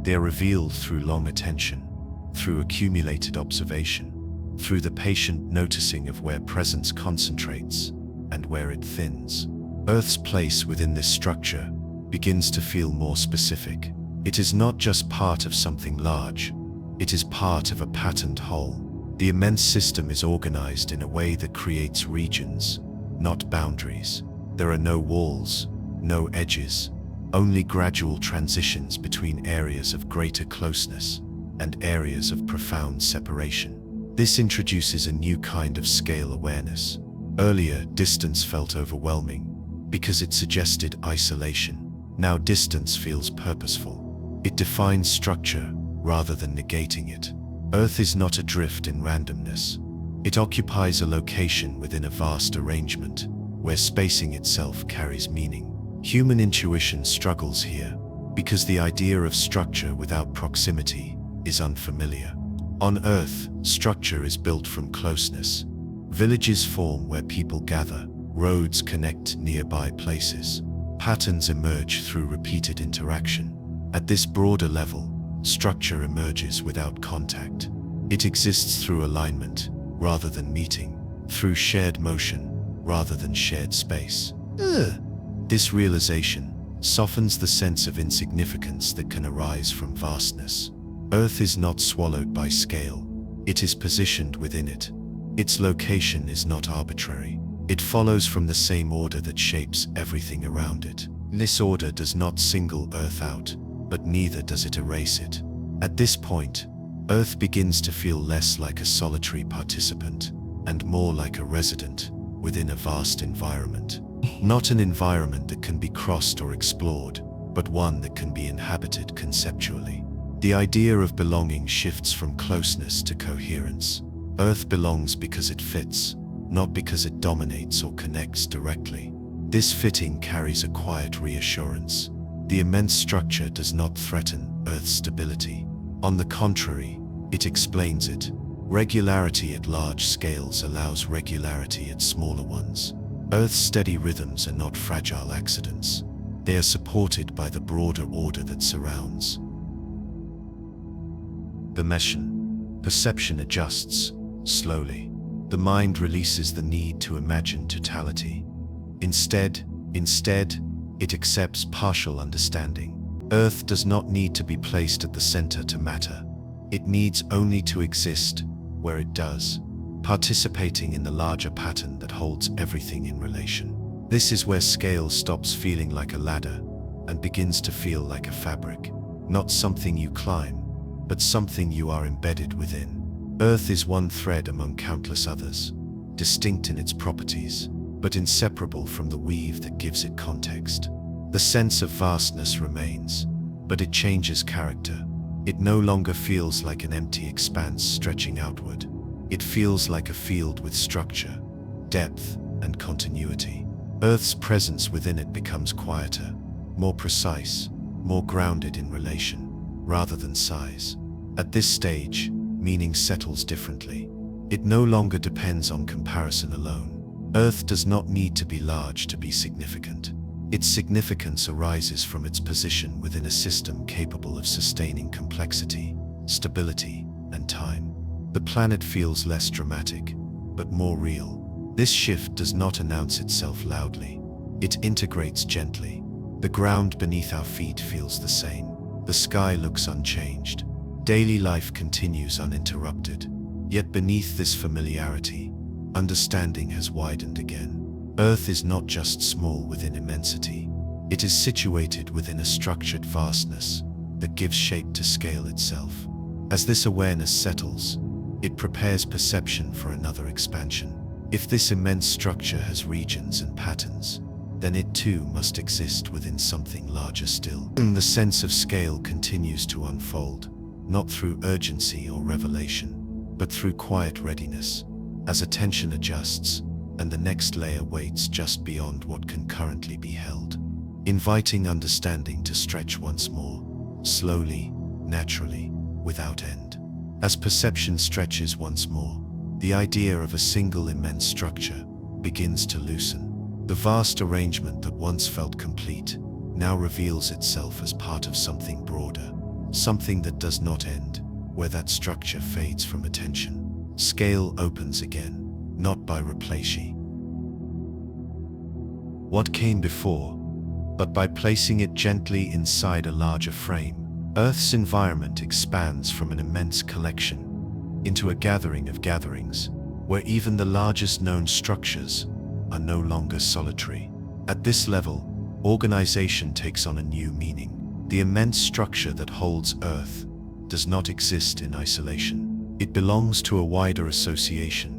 They are revealed through long attention, through accumulated observation, through the patient noticing of where presence concentrates and where it thins. Earth's place within this structure begins to feel more specific. It is not just part of something large, it is part of a patterned whole. The immense system is organized in a way that creates regions, not boundaries. There are no walls, no edges, only gradual transitions between areas of greater closeness and areas of profound separation. This introduces a new kind of scale awareness. Earlier, distance felt overwhelming because it suggested isolation. Now distance feels purposeful. It defines structure rather than negating it. Earth is not adrift in randomness. It occupies a location within a vast arrangement where spacing itself carries meaning. Human intuition struggles here because the idea of structure without proximity is unfamiliar. On Earth, structure is built from closeness. Villages form where people gather, roads connect nearby places, patterns emerge through repeated interaction. At this broader level, structure emerges without contact. It exists through alignment rather than meeting, through shared motion rather than shared space. This realization softens the sense of insignificance that can arise from vastness. Earth is not swallowed by scale, it is positioned within it. Its location is not arbitrary. It follows from the same order that shapes everything around it. This order does not single Earth out, but neither does it erase it. At this point, Earth begins to feel less like a solitary participant and more like a resident within a vast environment. Not an environment that can be crossed or explored, but one that can be inhabited conceptually. The idea of belonging shifts from closeness to coherence. Earth belongs because it fits, not because it dominates or connects directly. This fitting carries a quiet reassurance. The immense structure does not threaten Earth's stability. On the contrary, it explains it. Regularity at large scales allows regularity at smaller ones. Earth's steady rhythms are not fragile accidents. They are supported by the broader order that surrounds. Perception adjusts, slowly. The mind releases the need to imagine totality. Instead, it accepts partial understanding. Earth does not need to be placed at the center to matter. It needs only to exist where it does, participating in the larger pattern that holds everything in relation. This is where scale stops feeling like a ladder and begins to feel like a fabric, not something you climb, but something you are embedded within. Earth is one thread among countless others, distinct in its properties, but inseparable from the weave that gives it context. The sense of vastness remains, but it changes character. It no longer feels like an empty expanse stretching outward. It feels like a field with structure, depth, and continuity. Earth's presence within it becomes quieter, more precise, more grounded in relation, rather than size. At this stage, meaning settles differently. It no longer depends on comparison alone. Earth does not need to be large to be significant. Its significance arises from its position within a system capable of sustaining complexity, stability, and time. The planet feels less dramatic, but more real. This shift does not announce itself loudly. It integrates gently. The ground beneath our feet feels the same. The sky looks unchanged. Daily life continues uninterrupted. Yet beneath this familiarity, understanding has widened again. Earth is not just small within immensity. It is situated within a structured vastness that gives shape to scale itself. As this awareness settles, it prepares perception for another expansion. If this immense structure has regions and patterns, then it too must exist within something larger still. The sense of scale continues to unfold, not through urgency or revelation, but through quiet readiness, as attention adjusts and the next layer waits just beyond what can currently be held, inviting understanding to stretch once more, slowly, naturally, without end. As perception stretches once more, the idea of a single immense structure begins to loosen. The vast arrangement that once felt complete now reveals itself as part of something broader, something that does not end, where that structure fades from attention. Scale opens again, not by replacing what came before, but by placing it gently inside a larger frame. Earth's environment expands from an immense collection into a gathering of gatherings, where even the largest known structures are no longer solitary. At this level, organization takes on a new meaning. The immense structure that holds Earth does not exist in isolation. It belongs to a wider association,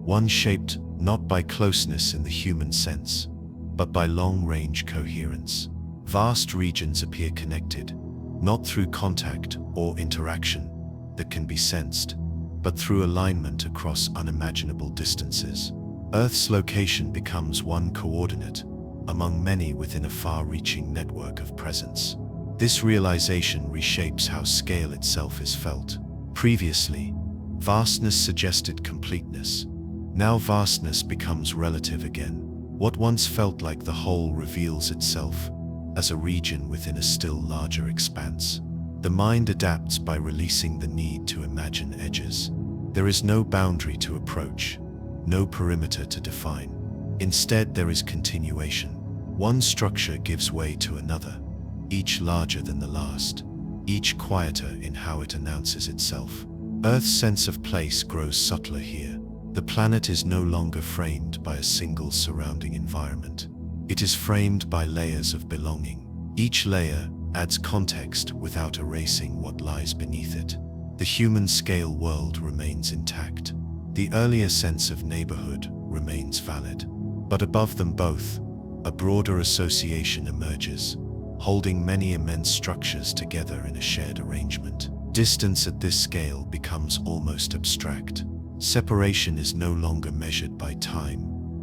one shaped not by closeness in the human sense, but by long-range coherence. Vast regions appear connected, not through contact or interaction that can be sensed, but through alignment across unimaginable distances. Earth's location becomes one coordinate among many within a far-reaching network of presence. This realization reshapes how scale itself is felt. Previously, vastness suggested completeness. Now vastness becomes relative again. What once felt like the whole reveals itself as a region within a still larger expanse. The mind adapts by releasing the need to imagine edges. There is no boundary to approach, no perimeter to define. Instead, there is continuation. One structure gives way to another, each larger than the last, each quieter in how it announces itself. Earth's sense of place grows subtler here. The planet is no longer framed by a single surrounding environment. It is framed by layers of belonging. Each layer adds context without erasing what lies beneath it. The human-scale world remains intact. The earlier sense of neighborhood remains valid. But above them both, a broader association emerges, holding many immense structures together in a shared arrangement. Distance at this scale becomes almost abstract. Separation is no longer measured by time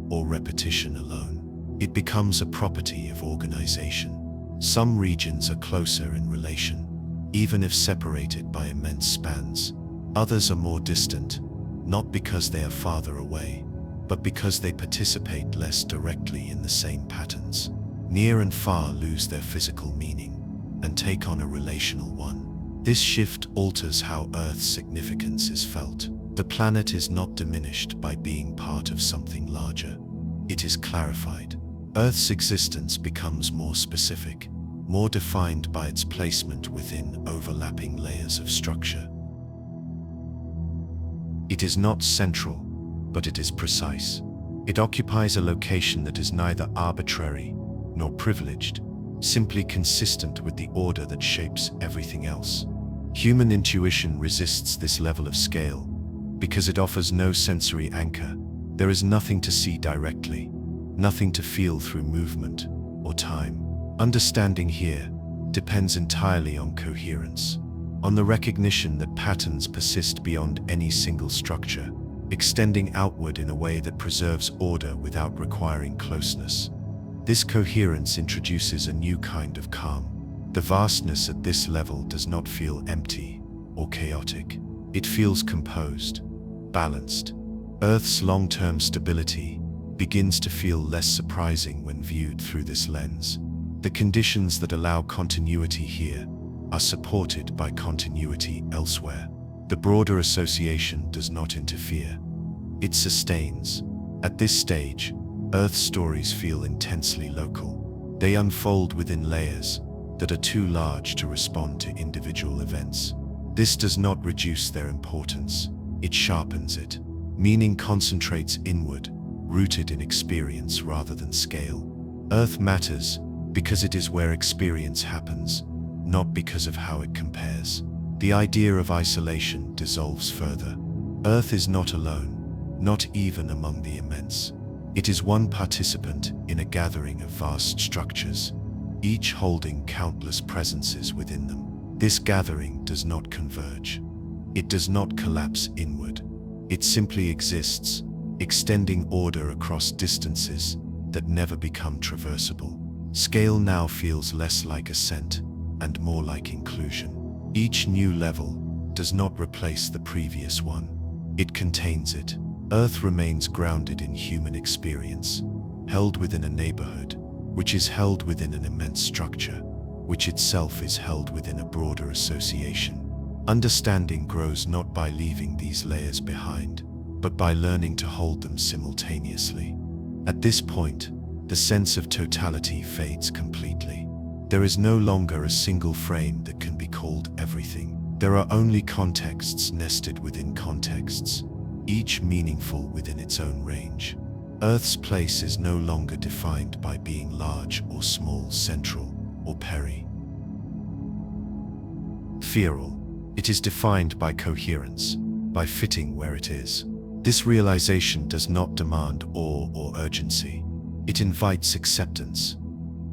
or repetition alone. It becomes a property of organization. Some regions are closer in relation, even if separated by immense spans. Others are more distant, not because they are farther away, but because they participate less directly in the same patterns. Near and far lose their physical meaning and take on a relational one. This shift alters how Earth's significance is felt. The planet is not diminished by being part of something larger. It is clarified. Earth's existence becomes more specific, more defined by its placement within overlapping layers of structure. It is not central, but it is precise. It occupies a location that is neither arbitrary nor privileged, simply consistent with the order that shapes everything else. Human intuition resists this level of scale because it offers no sensory anchor. There is nothing to see directly, nothing to feel through movement or time. Understanding here depends entirely on coherence, on the recognition that patterns persist beyond any single structure, extending outward in a way that preserves order without requiring closeness. This coherence introduces a new kind of calm. The vastness at this level does not feel empty or chaotic. It feels composed, balanced. Earth's long-term stability begins to feel less surprising when viewed through this lens. The conditions that allow continuity here are supported by continuity elsewhere. The broader association does not interfere. It sustains. At this stage, Earth's stories feel intensely local. They unfold within layers that are too large to respond to individual events. This does not reduce their importance. It sharpens it. Meaning concentrates inward, rooted in experience rather than scale. Earth matters because it is where experience happens, not because of how it compares. The idea of isolation dissolves further. Earth is not alone, not even among the immense. It is one participant in a gathering of vast structures, each holding countless presences within them. This gathering does not converge. It does not collapse inward. It simply exists, extending order across distances that never become traversable. Scale now feels less like ascent and more like inclusion. Each new level does not replace the previous one. It contains it. Earth remains grounded in human experience, held within a neighborhood, which is held within an immense structure, which itself is held within a broader association. Understanding grows not by leaving these layers behind, but by learning to hold them simultaneously. At this point, the sense of totality fades completely. There is no longer a single frame that can be called everything. There are only contexts nested within contexts, each meaningful within its own range. Earth's place is no longer defined by being large or small, central or peri. Feral. It is defined by coherence, by fitting where it is. This realization does not demand awe or urgency. It invites acceptance.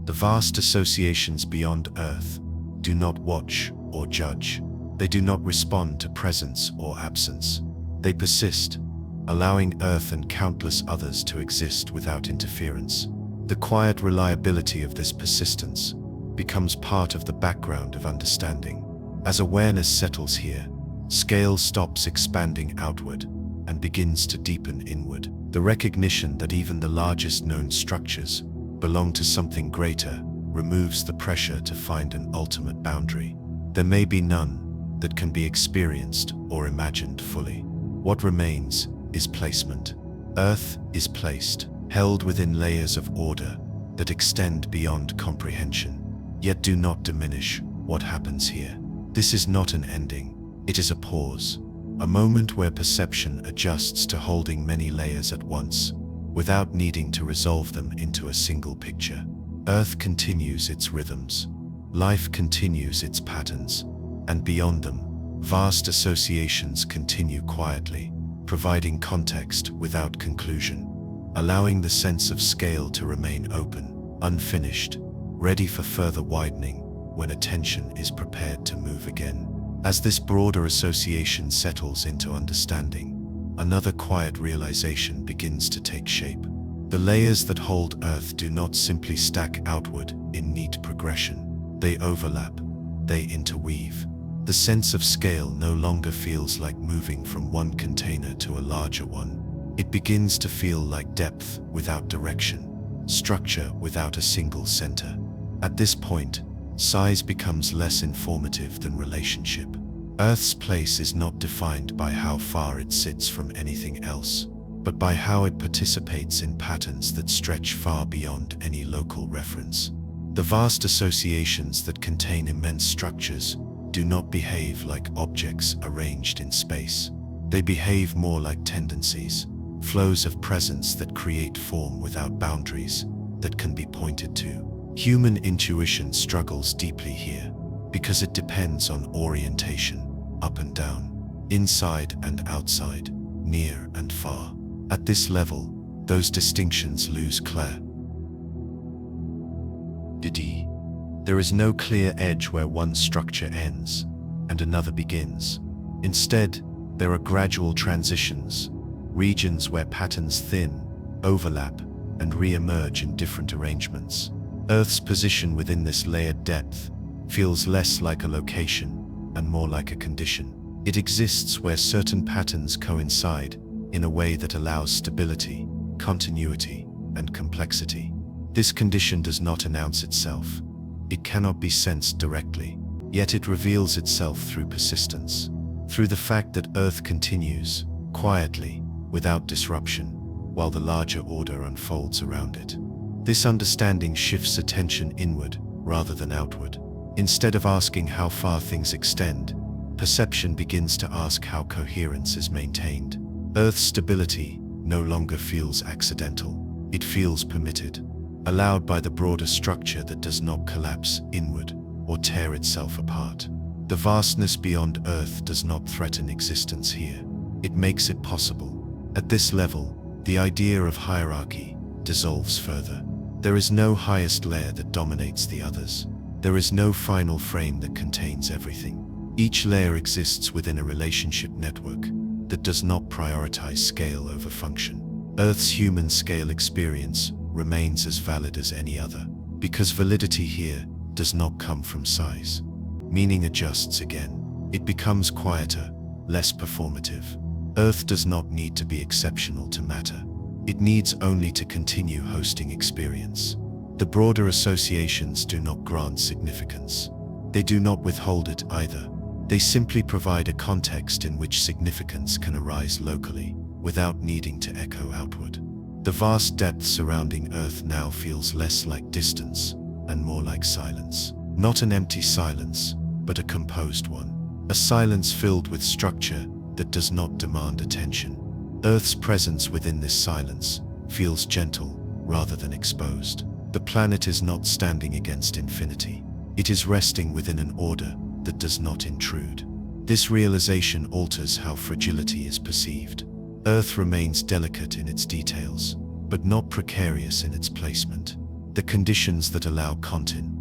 The vast associations beyond Earth do not watch or judge. They do not respond to presence or absence. They persist, allowing Earth and countless others to exist without interference. The quiet reliability of this persistence becomes part of the background of understanding. As awareness settles here, scale stops expanding outward and begins to deepen inward. The recognition that even the largest known structures belong to something greater removes the pressure to find an ultimate boundary. There may be none that can be experienced or imagined fully. What remains is placement. Earth is placed, held within layers of order that extend beyond comprehension, yet do not diminish what happens here. This is not an ending, it is a pause, a moment where perception adjusts to holding many layers at once, without needing to resolve them into a single picture. Earth continues its rhythms, life continues its patterns, and beyond them, vast associations continue quietly, providing context without conclusion, allowing the sense of scale to remain open, unfinished, ready for further widening when attention is prepared to move again. As this broader association settles into understanding, another quiet realization begins to take shape. The layers that hold Earth do not simply stack outward in neat progression. They overlap, they interweave. The sense of scale no longer feels like moving from one container to a larger one. It begins to feel like depth without direction, structure without a single center. At this point, size becomes less informative than relationship. Earth's place is not defined by how far it sits from anything else, but by how it participates in patterns that stretch far beyond any local reference. The vast associations that contain immense structures do not behave like objects arranged in space. They behave more like tendencies, flows of presence that create form without boundaries that can be pointed to. Human intuition struggles deeply here because it depends on orientation, up and down, inside and outside, near and far. At this level, those distinctions lose clarity. There is no clear edge where one structure ends and another begins. Instead, there are gradual transitions, regions where patterns thin, overlap, and re-emerge in different arrangements. Earth's position within this layered depth feels less like a location and more like a condition. It exists where certain patterns coincide in a way that allows stability, continuity, and complexity. This condition does not announce itself. It cannot be sensed directly, yet it reveals itself through persistence, through the fact that Earth continues, quietly, without disruption, while the larger order unfolds around it. This understanding shifts attention inward rather than outward. Instead of asking how far things extend, perception begins to ask how coherence is maintained. Earth's stability no longer feels accidental. It feels permitted, allowed by the broader structure that does not collapse inward or tear itself apart. The vastness beyond Earth does not threaten existence here. It makes it possible. At this level, the idea of hierarchy dissolves further. There is no highest layer that dominates the others. There is no final frame that contains everything. Each layer exists within a relationship network that does not prioritize scale over function. Earth's human scale experience remains as valid as any other, because validity here does not come from size. Meaning adjusts again. It becomes quieter, less performative. Earth does not need to be exceptional to matter. It needs only to continue hosting experience. The broader associations do not grant significance. They do not withhold it either. They simply provide a context in which significance can arise locally, without needing to echo outward. The vast depth surrounding Earth now feels less like distance and more like silence. Not an empty silence, but a composed one. A silence filled with structure that does not demand attention. Earth's presence within this silence feels gentle rather than exposed. The planet is not standing against infinity. It is resting within an order that does not intrude. This realization alters how fragility is perceived. Earth remains delicate in its details, but not precarious in its placement. The conditions that allow continuity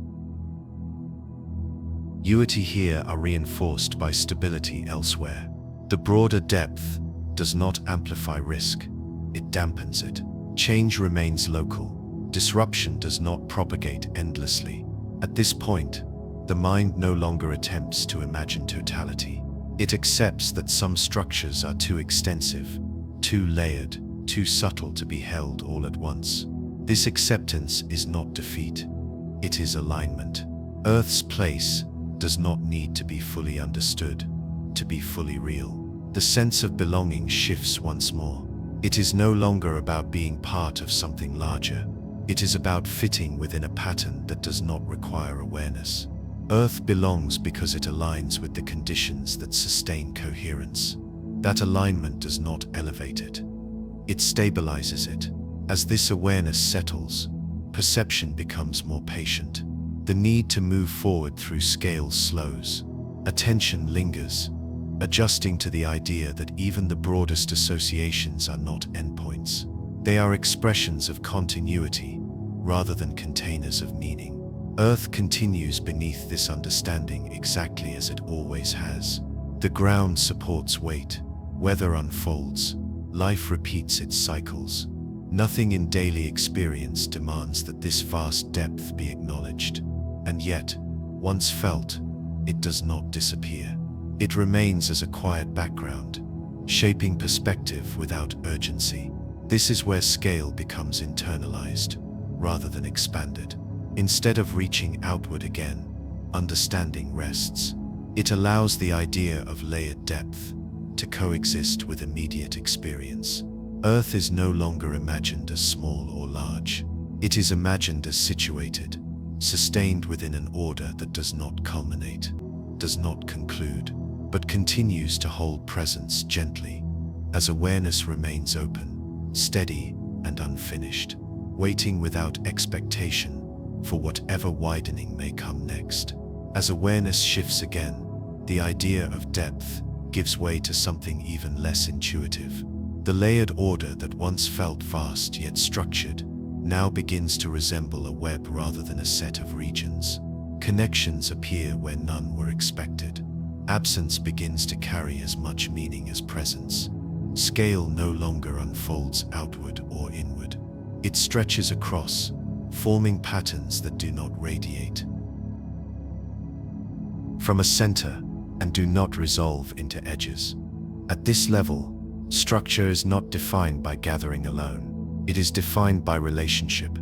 here are reinforced by stability elsewhere. The broader depth does not amplify risk, it dampens it. Change remains local. Disruption does not propagate endlessly. At this point, the mind no longer attempts to imagine totality. It accepts that some structures are too extensive, too layered, too subtle to be held all at once. This acceptance is not defeat, it is alignment. Earth's place does not need to be fully understood, to be fully real. The sense of belonging shifts once more. It is no longer about being part of something larger. It is about fitting within a pattern that does not require awareness. Earth belongs because it aligns with the conditions that sustain coherence. That alignment does not elevate it. It stabilizes it. As this awareness settles, perception becomes more patient. The need to move forward through scales slows. Attention lingers, adjusting to the idea that even the broadest associations are not endpoints. They are expressions of continuity, rather than containers of meaning. Earth continues beneath this understanding exactly as it always has. The ground supports weight, weather unfolds, life repeats its cycles. Nothing in daily experience demands that this vast depth be acknowledged. And yet, once felt, it does not disappear. It remains as a quiet background, shaping perspective without urgency. This is where scale becomes internalized, rather than expanded. Instead of reaching outward again, understanding rests. It allows the idea of layered depth to coexist with immediate experience. Earth is no longer imagined as small or large. It is imagined as situated, sustained within an order that does not culminate, does not conclude, but continues to hold presence gently, as awareness remains open, steady and unfinished, waiting without expectation for whatever widening may come next. As awareness shifts again, the idea of depth gives way to something even less intuitive. The layered order that once felt vast yet structured now begins to resemble a web rather than a set of regions. Connections appear where none were expected. Absence begins to carry as much meaning as presence. Scale no longer unfolds outward or inward. It stretches across, forming patterns that do not radiate from a center and do not resolve into edges. At this level, structure is not defined by gathering alone. It is defined by relationship.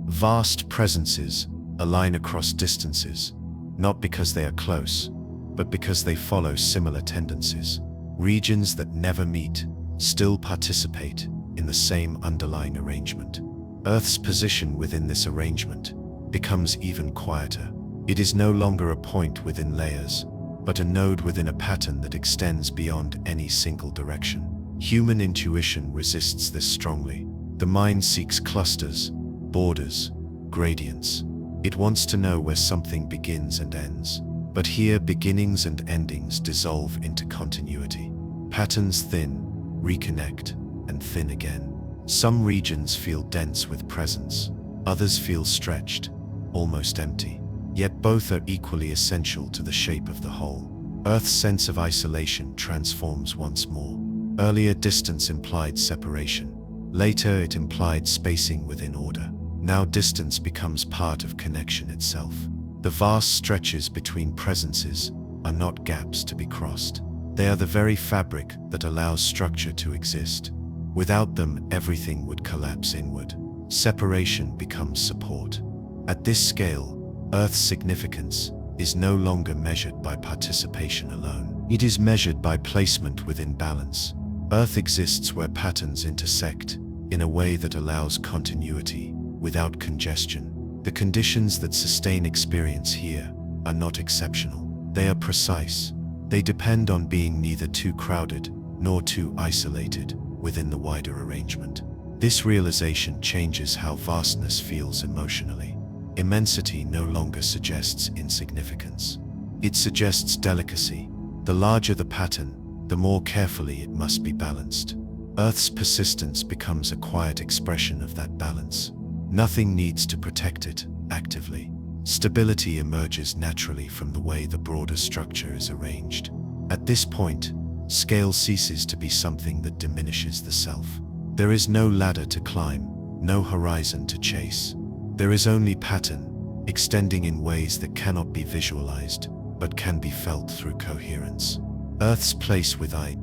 Vast presences align across distances, not because they are close, but because they follow similar tendencies. Regions that never meet still participate in the same underlying arrangement. Earth's position within this arrangement becomes even quieter. It is no longer a point within layers, but a node within a pattern that extends beyond any single direction. Human intuition resists this strongly. The mind seeks clusters, borders, gradients. It wants to know where something begins and ends. But here beginnings and endings dissolve into continuity. Patterns thin, reconnect, and thin again. Some regions feel dense with presence. Others feel stretched, almost empty. Yet both are equally essential to the shape of the whole. Earth's sense of isolation transforms once more. Earlier, distance implied separation. Later, it implied spacing within order. Now distance becomes part of connection itself. The vast stretches between presences are not gaps to be crossed. They are the very fabric that allows structure to exist. Without them, everything would collapse inward. Separation becomes support. At this scale, Earth's significance is no longer measured by participation alone. It is measured by placement within balance. Earth exists where patterns intersect in a way that allows continuity without congestion. The conditions that sustain experience here are not exceptional. They are precise. They depend on being neither too crowded nor too isolated within the wider arrangement. This realization changes how vastness feels emotionally. Immensity no longer suggests insignificance. It suggests delicacy. The larger the pattern, the more carefully it must be balanced. Earth's persistence becomes a quiet expression of that balance. Nothing needs to protect it actively. Stability emerges naturally from the way the broader structure is arranged. At this point, scale ceases to be something that diminishes the self. There is no ladder to climb, no horizon to chase. There is only pattern, extending in ways that cannot be visualized, but can be felt through coherence. Earth's place within.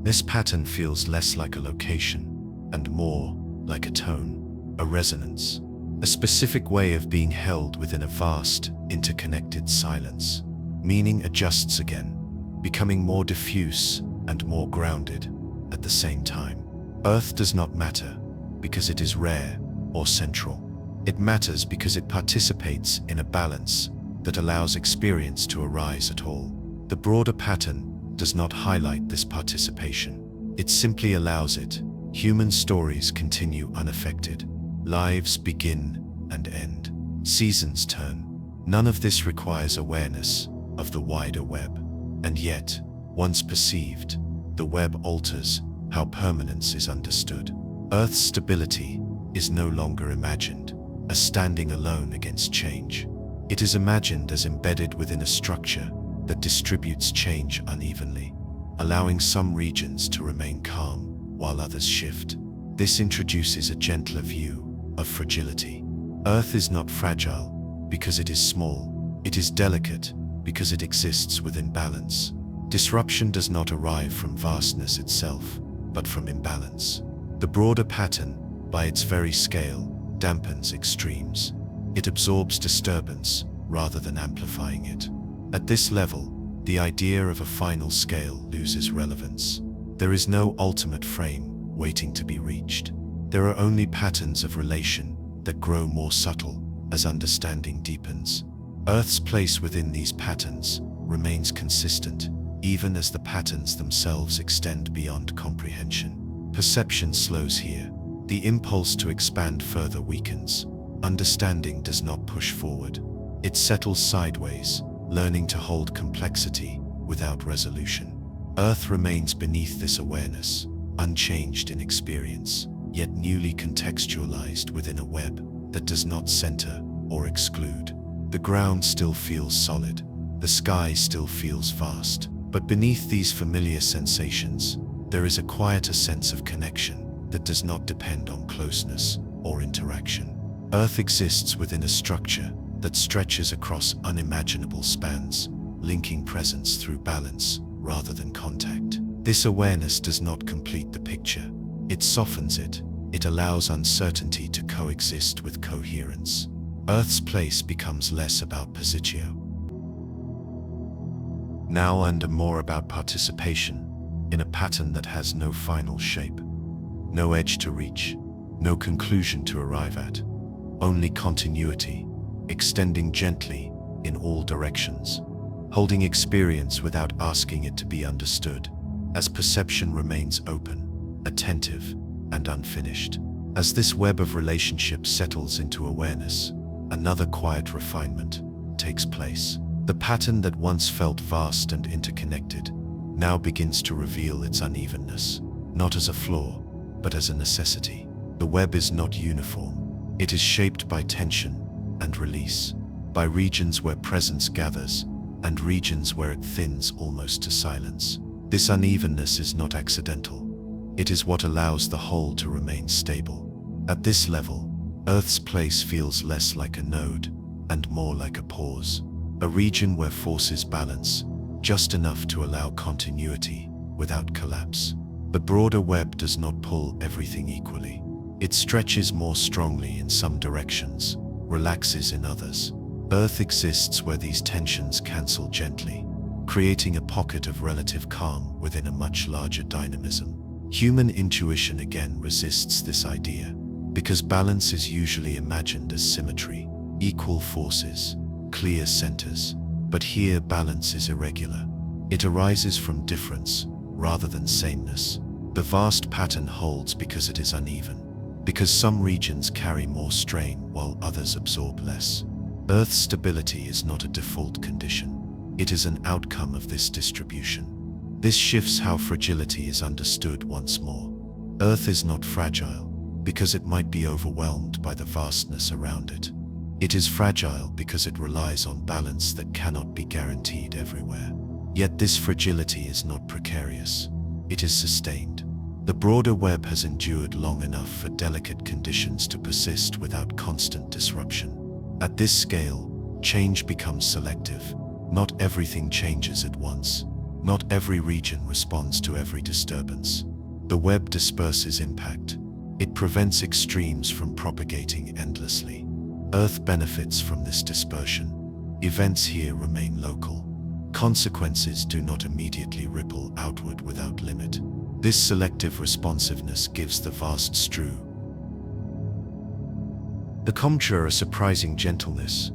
This pattern feels less like a location, and more like a tone, a resonance, a specific way of being held within a vast, interconnected silence. Meaning adjusts again, becoming more diffuse and more grounded at the same time. Earth does not matter because it is rare or central. It matters because it participates in a balance that allows experience to arise at all. The broader pattern does not highlight this participation. It simply allows it. Human stories continue unaffected. Lives begin and end. Seasons turn. None of this requires awareness of the wider web. And yet, once perceived, the web alters how permanence is understood. Earth's stability is no longer imagined as standing alone against change. It is imagined as embedded within a structure that distributes change unevenly, allowing some regions to remain calm while others shift. This introduces a gentler view of fragility. Earth is not fragile because it is small. It is delicate because it exists within balance. Disruption does not arrive from vastness itself, but from imbalance. The broader pattern, by its very scale, dampens extremes. It absorbs disturbance rather than amplifying it. At this level, the idea of a final scale loses relevance. There is no ultimate frame waiting to be reached. There are only patterns of relation that grow more subtle as understanding deepens. Earth's place within these patterns remains consistent, even as the patterns themselves extend beyond comprehension. Perception slows here. The impulse to expand further weakens. Understanding does not push forward. It settles sideways, learning to hold complexity without resolution. Earth remains beneath this awareness, unchanged in experience, yet newly contextualized within a web that does not center or exclude. The ground still feels solid. The sky still feels vast. But beneath these familiar sensations, there is a quieter sense of connection that does not depend on closeness or interaction. Earth exists within a structure that stretches across unimaginable spans, linking presence through balance rather than contact. This awareness does not complete the picture. It softens it. It allows uncertainty to coexist with coherence. Earth's place becomes less about positio. Now and more about participation in a pattern that has no final shape, no edge to reach, no conclusion to arrive at, only continuity, extending gently in all directions, holding experience without asking it to be understood, as perception remains open, attentive, and unfinished. As this web of relationships settles into awareness, another quiet refinement takes place. The pattern that once felt vast and interconnected now begins to reveal its unevenness, not as a flaw, but as a necessity. The web is not uniform. It is shaped by tension and release, by regions where presence gathers and regions where it thins almost to silence. This unevenness is not accidental. It is what allows the whole to remain stable. At this level, Earth's place feels less like a node and more like a pause, a region where forces balance, just enough to allow continuity without collapse. The broader web does not pull everything equally. It stretches more strongly in some directions, relaxes in others. Earth exists where these tensions cancel gently, creating a pocket of relative calm within a much larger dynamism. Human intuition again resists this idea, because balance is usually imagined as symmetry, equal forces, clear centers. But here balance is irregular. It arises from difference rather than sameness. The vast pattern holds because it is uneven, because some regions carry more strain while others absorb less. Earth's stability is not a default condition. It is an outcome of this distribution. This shifts how fragility is understood once more. Earth is not fragile because it might be overwhelmed by the vastness around it. It is fragile because it relies on balance that cannot be guaranteed everywhere. Yet this fragility is not precarious. It is sustained. The broader web has endured long enough for delicate conditions to persist without constant disruption. At this scale, change becomes selective. Not everything changes at once. Not every region responds to every disturbance. The web disperses impact. It prevents extremes from propagating endlessly. Earth benefits from this dispersion. Events here remain local. Consequences do not immediately ripple outward without limit. This selective responsiveness gives the vast the conjure a surprising gentleness.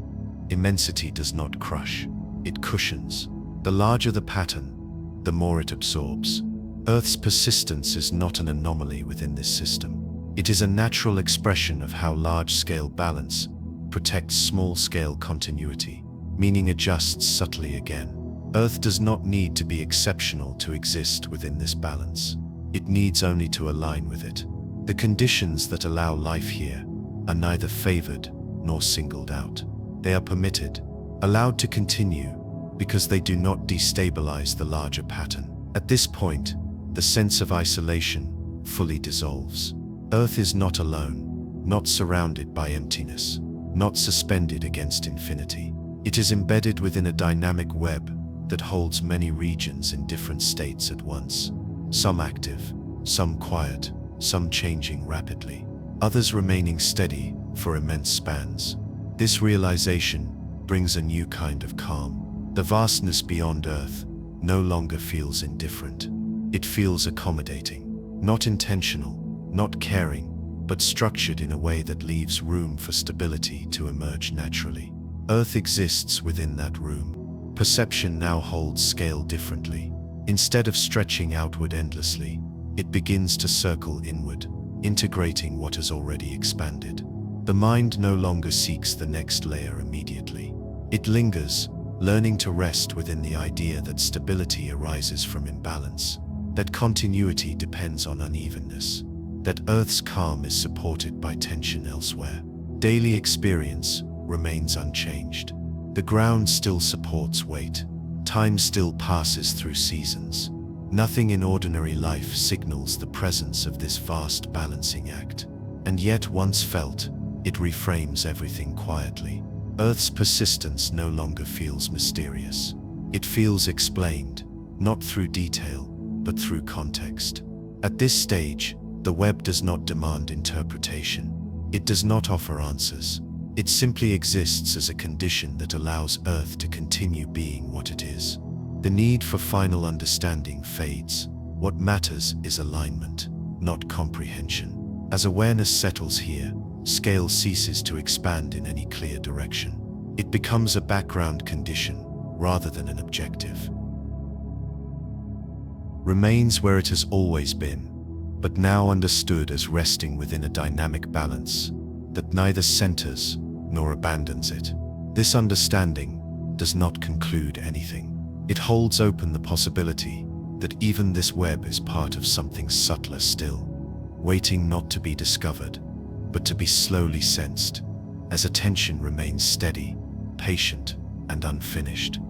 Immensity does not crush, it cushions. The larger the pattern, the more it absorbs. Earth's persistence is not an anomaly within this system. It is a natural expression of how large-scale balance protects small-scale continuity, meaning adjusts subtly again. Earth does not need to be exceptional to exist within this balance. It needs only to align with it. The conditions that allow life here are neither favored nor singled out. They are permitted, allowed to continue, because they do not destabilize the larger pattern. At this point, the sense of isolation fully dissolves. Earth is not alone, not surrounded by emptiness, not suspended against infinity. It is embedded within a dynamic web that holds many regions in different states at once. Some active, some quiet, some changing rapidly, others remaining steady for immense spans. This realization brings a new kind of calm. The vastness beyond Earth no longer feels indifferent. It feels accommodating, not intentional, not caring, but structured in a way that leaves room for stability to emerge naturally. Earth exists within that room. Perception now holds scale differently. Instead of stretching outward endlessly, it begins to circle inward, integrating what has already expanded. The mind no longer seeks the next layer immediately. It lingers, learning to rest within the idea that stability arises from imbalance, that continuity depends on unevenness, that Earth's calm is supported by tension elsewhere. Daily experience remains unchanged. The ground still supports weight. Time still passes through seasons. Nothing in ordinary life signals the presence of this vast balancing act. And yet, once felt, it reframes everything quietly. Earth's persistence no longer feels mysterious. It feels explained, not through detail, but through context. At this stage, the web does not demand interpretation. It does not offer answers. It simply exists as a condition that allows Earth to continue being what it is. The need for final understanding fades. What matters is alignment, not comprehension. As awareness settles here, scale ceases to expand in any clear direction. It becomes a background condition rather than an objective. Remains where it has always been, but now understood as resting within a dynamic balance that neither centers nor abandons it. This understanding does not conclude anything. It holds open the possibility that even this web is part of something subtler still, waiting not to be discovered, but to be slowly sensed, as attention remains steady, patient, and unfinished.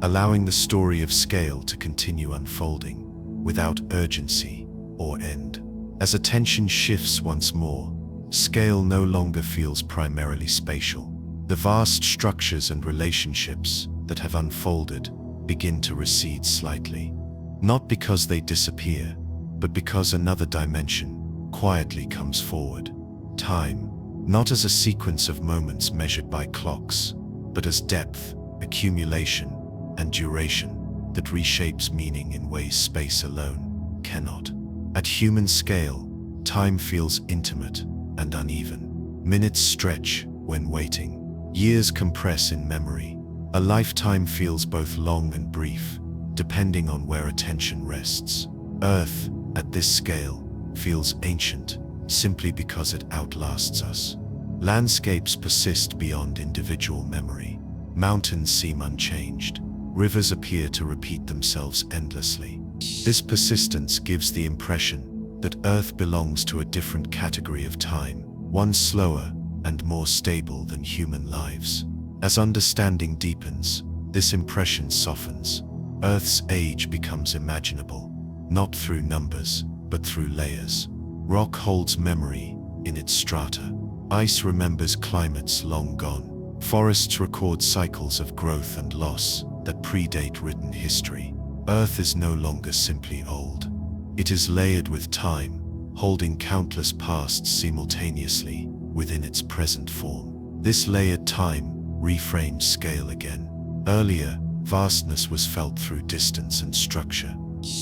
allowing the story of scale to continue unfolding without urgency or end. As attention shifts once more, scale no longer feels primarily spatial. The vast structures and relationships that have unfolded begin to recede slightly, not because they disappear, but because another dimension quietly comes forward. Time, not as a sequence of moments measured by clocks, but as depth, accumulation, and duration that reshapes meaning in ways space alone cannot. At human scale, time feels intimate and uneven. Minutes stretch when waiting. Years compress in memory. A lifetime feels both long and brief, depending on where attention rests. Earth, at this scale, feels ancient, simply because it outlasts us. Landscapes persist beyond individual memory. Mountains seem unchanged. Rivers appear to repeat themselves endlessly. This persistence gives the impression that Earth belongs to a different category of time, one slower and more stable than human lives. As understanding deepens, this impression softens. Earth's age becomes imaginable, not through numbers, but through layers. Rock holds memory in its strata. Ice remembers climates long gone. Forests record cycles of growth and loss that predate written history. Earth is no longer simply old. It is layered with time, holding countless pasts simultaneously within its present form. This layered time reframes scale again. Earlier, vastness was felt through distance and structure.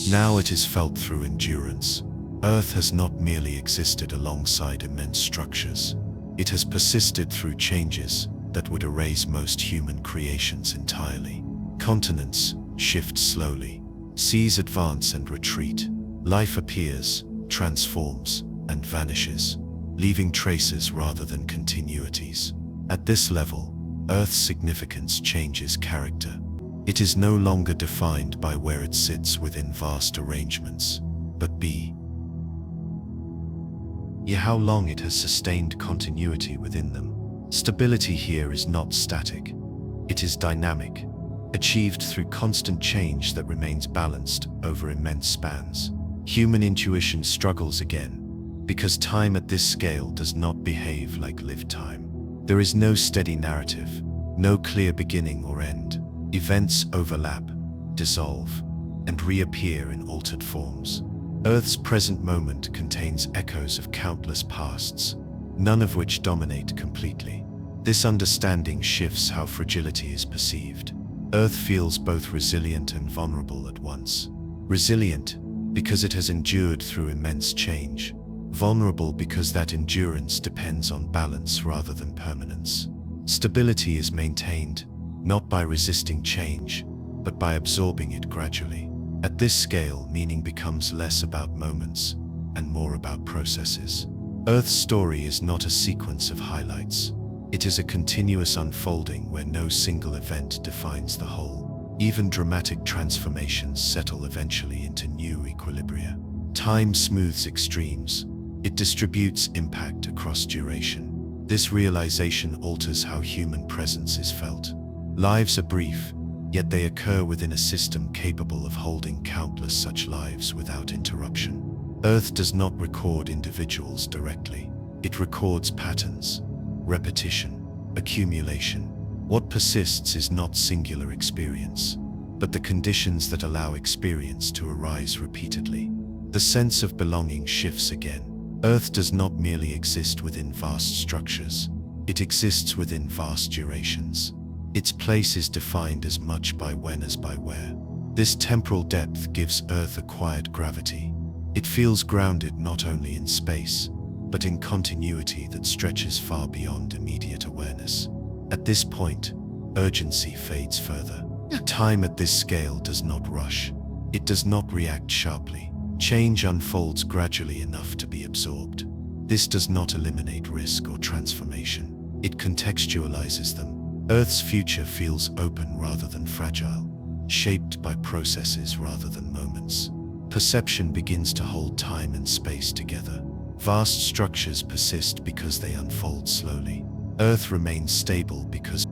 Now it is felt through endurance. Earth has not merely existed alongside immense structures. It has persisted through changes that would erase most human creations entirely. Continents shift slowly. Seas advance and retreat. Life appears, transforms, and vanishes, leaving traces rather than continuities. At this level, Earth's significance changes character. It is no longer defined by where it sits within vast arrangements, but by how long it has sustained continuity within them. Stability here is not static. It is dynamic, achieved through constant change that remains balanced over immense spans. Human intuition struggles again, because time at this scale does not behave like lived time. There is no steady narrative, no clear beginning or end. Events overlap, dissolve, and reappear in altered forms. Earth's present moment contains echoes of countless pasts, none of which dominate completely. This understanding shifts how fragility is perceived. Earth feels both resilient and vulnerable at once. Resilient, because it has endured through immense change. Vulnerable because that endurance depends on balance rather than permanence. Stability is maintained, not by resisting change, but by absorbing it gradually. At this scale, meaning becomes less about moments and more about processes. Earth's story is not a sequence of highlights. It is a continuous unfolding where no single event defines the whole. Even dramatic transformations settle eventually into new equilibria. Time smooths extremes. It distributes impact across duration. This realization alters how human presence is felt. Lives are brief, yet they occur within a system capable of holding countless such lives without interruption. Earth does not record individuals directly. It records patterns, repetition, accumulation. What persists is not singular experience, but the conditions that allow experience to arise repeatedly. The sense of belonging shifts again. Earth does not merely exist within vast structures. It exists within vast durations. Its place is defined as much by when as by where. This temporal depth gives Earth a quiet gravity. It feels grounded not only in space, but in continuity that stretches far beyond immediate awareness. At this point, urgency fades further. Time at this scale does not rush. It does not react sharply. Change unfolds gradually enough to be absorbed. This does not eliminate risk or transformation. It contextualizes them. Earth's future feels open rather than fragile, shaped by processes rather than moments. Perception begins to hold time and space together. Vast structures persist because they unfold slowly. Earth remains stable because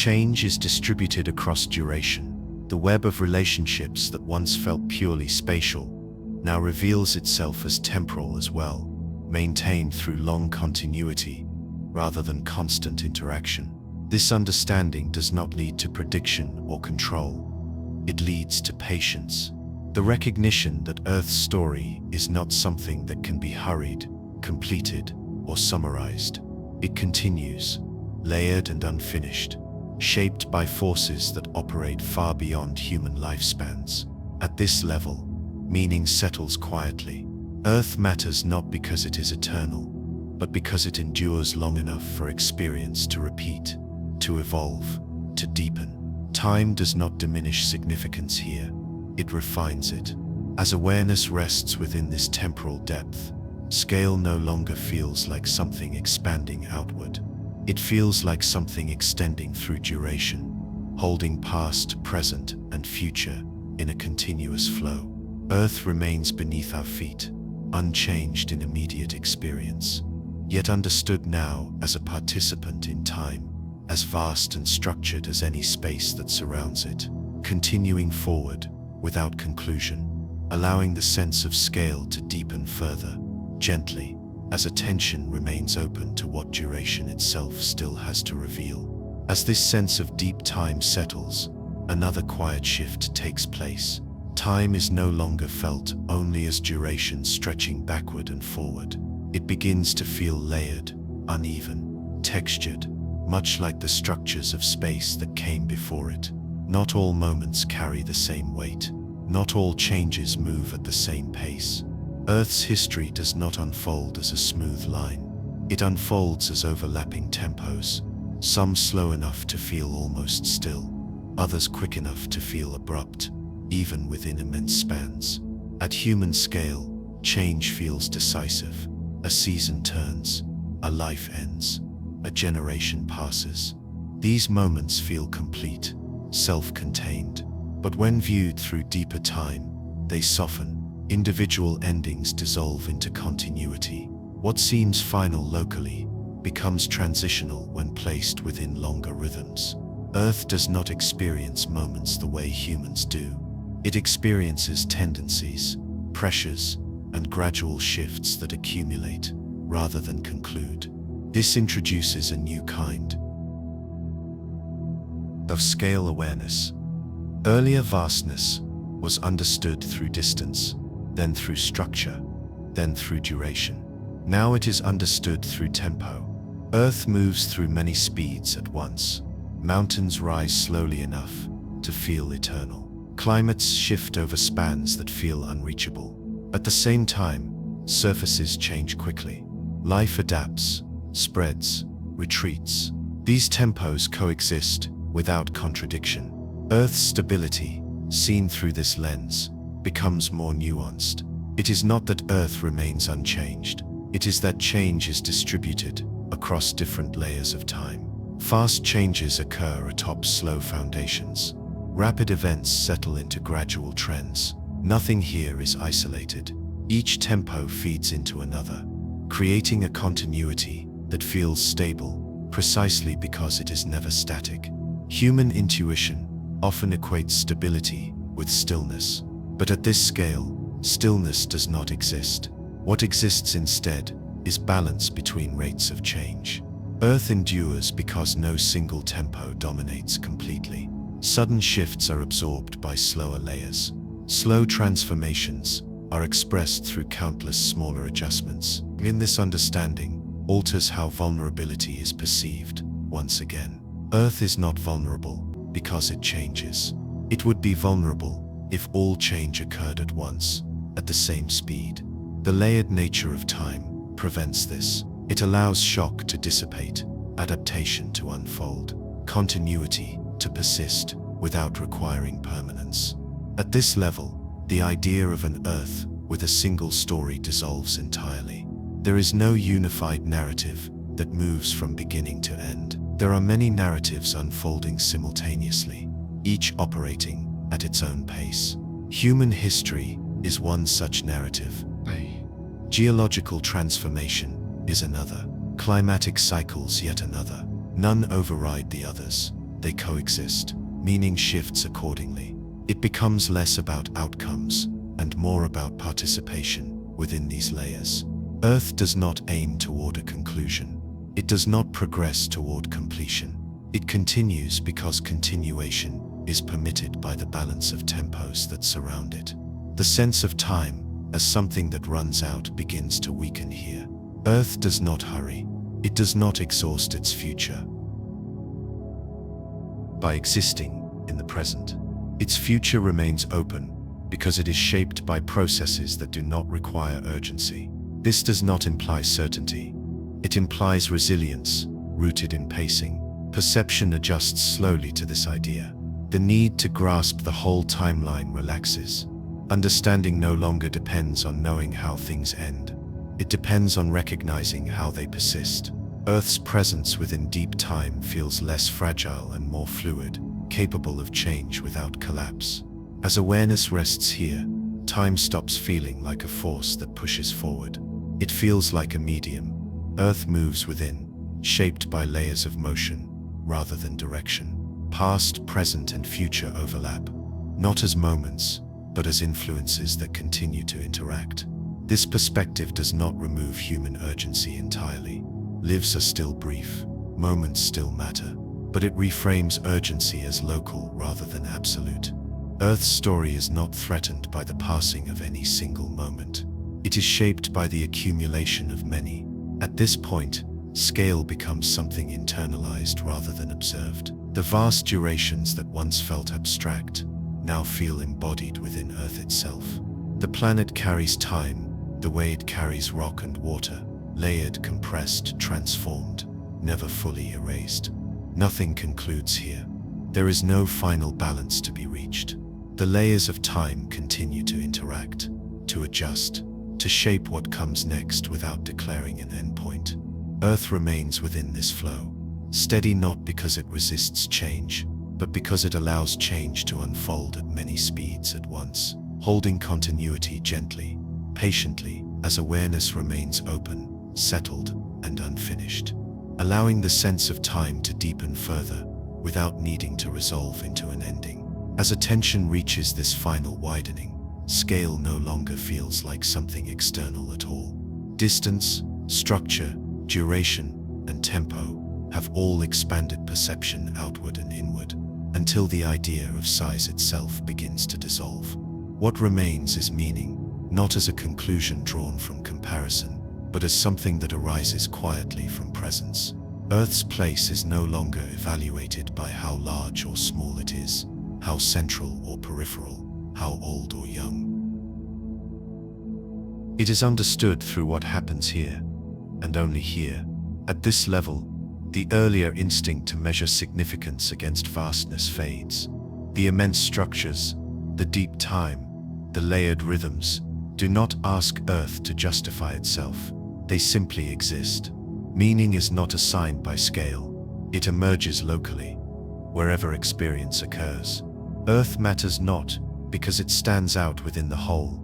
Change is distributed across duration. The web of relationships that once felt purely spatial now reveals itself as temporal as well, maintained through long continuity rather than constant interaction. This understanding does not lead to prediction or control. It leads to patience. The recognition that Earth's story is not something that can be hurried, completed, or summarized. It continues, layered and unfinished, shaped by forces that operate far beyond human lifespans. At this level, meaning settles quietly. Earth matters not because it is eternal, but because it endures long enough for experience to repeat, to evolve, to deepen. Time does not diminish significance here, it refines it. As awareness rests within this temporal depth, scale no longer feels like something expanding outward. It feels like something extending through duration, holding past, present, and future in a continuous flow. Earth remains beneath our feet, unchanged in immediate experience, yet understood now as a participant in time, as vast and structured as any space that surrounds it, continuing forward without conclusion, allowing the sense of scale to deepen further, gently, as attention remains open to what duration itself still has to reveal. As this sense of deep time settles, another quiet shift takes place. Time is no longer felt only as duration stretching backward and forward. It begins to feel layered, uneven, textured, much like the structures of space that came before it. Not all moments carry the same weight. Not all changes move at the same pace. Earth's history does not unfold as a smooth line. It unfolds as overlapping tempos, some slow enough to feel almost still, others quick enough to feel abrupt, even within immense spans. At human scale, change feels decisive. A season turns, a life ends, a generation passes. These moments feel complete, self-contained, but when viewed through deeper time, they soften. Individual endings dissolve into continuity. What seems final locally becomes transitional when placed within longer rhythms. Earth does not experience moments the way humans do. It experiences tendencies, pressures, and gradual shifts that accumulate rather than conclude. This introduces a new kind of scale awareness. Earlier vastness was understood through distance, then through structure, then through duration. Now it is understood through tempo. Earth moves through many speeds at once. Mountains rise slowly enough to feel eternal. Climates shift over spans that feel unreachable. At the same time, surfaces change quickly. Life adapts, spreads, retreats. These tempos coexist without contradiction. Earth's stability, seen through this lens, becomes more nuanced. It is not that Earth remains unchanged. It is that change is distributed across different layers of time. Fast changes occur atop slow foundations. Rapid events settle into gradual trends. Nothing here is isolated. Each tempo feeds into another, creating a continuity that feels stable, precisely because it is never static. Human intuition often equates stability with stillness. But at this scale, stillness does not exist. What exists instead is balance between rates of change. Earth endures because no single tempo dominates completely. Sudden shifts are absorbed by slower layers. Slow transformations are expressed through countless smaller adjustments. In this understanding, alters how vulnerability is perceived. Once again, Earth is not vulnerable because it changes. It would be vulnerable if all change occurred at once, at the same speed. The layered nature of time prevents this. It allows shock to dissipate, adaptation to unfold, continuity to persist without requiring permanence. At this level, the idea of an Earth with a single story dissolves entirely. There is no unified narrative that moves from beginning to end. There are many narratives unfolding simultaneously, each operating at its own pace. Human history is one such narrative. Geological transformation is another. Climatic cycles yet another. None override the others. they coexist. Meaning shifts accordingly. It becomes less about outcomes and more about participation within these layers. Earth does not aim toward a conclusion. It does not progress toward completion. It continues because continuation is permitted by the balance of tempos that surround it. The sense of time as something that runs out begins to weaken here. Earth does not hurry. It does not exhaust its future by existing in the present. Its future remains open because it is shaped by processes that do not require urgency. This does not imply certainty. It implies resilience, rooted in pacing. Perception adjusts slowly to this idea. The need to grasp the whole timeline relaxes. Understanding no longer depends on knowing how things end. It depends on recognizing how they persist. Earth's presence within deep time feels less fragile and more fluid, capable of change without collapse. As awareness rests here, time stops feeling like a force that pushes forward. It feels like a medium. Earth moves within, shaped by layers of motion rather than direction. Past, present, and future overlap, not as moments, but as influences that continue to interact. This perspective does not remove human urgency entirely. Lives are still brief, moments still matter, but it reframes urgency as local rather than absolute. Earth's story is not threatened by the passing of any single moment. It is shaped by the accumulation of many. At this point, scale becomes something internalized rather than observed. The vast durations that once felt abstract now feel embodied within Earth itself. The planet carries time the way it carries rock and water, layered, compressed, transformed, never fully erased. Nothing concludes here. There is no final balance to be reached. The layers of time continue to interact, to adjust, to shape what comes next without declaring an endpoint. Earth remains within this flow, steady not because it resists change, but because it allows change to unfold at many speeds at once, holding continuity gently, patiently, as awareness remains open, settled, and unfinished, allowing the sense of time to deepen further without needing to resolve into an ending. As attention reaches this final widening, scale no longer feels like something external at all. Distance, structure, duration, and tempo have all expanded perception outward and inward, until the idea of size itself begins to dissolve. What remains is meaning, not as a conclusion drawn from comparison, but as something that arises quietly from presence. Earth's place is no longer evaluated by how large or small it is, how central or peripheral, how old or young. It is understood through what happens here, and only here. At this level, the earlier instinct to measure significance against vastness fades. The immense structures, the deep time, the layered rhythms, do not ask Earth to justify itself. They simply exist. Meaning is not assigned by scale. It emerges locally, wherever experience occurs. Earth matters not because it stands out within the whole,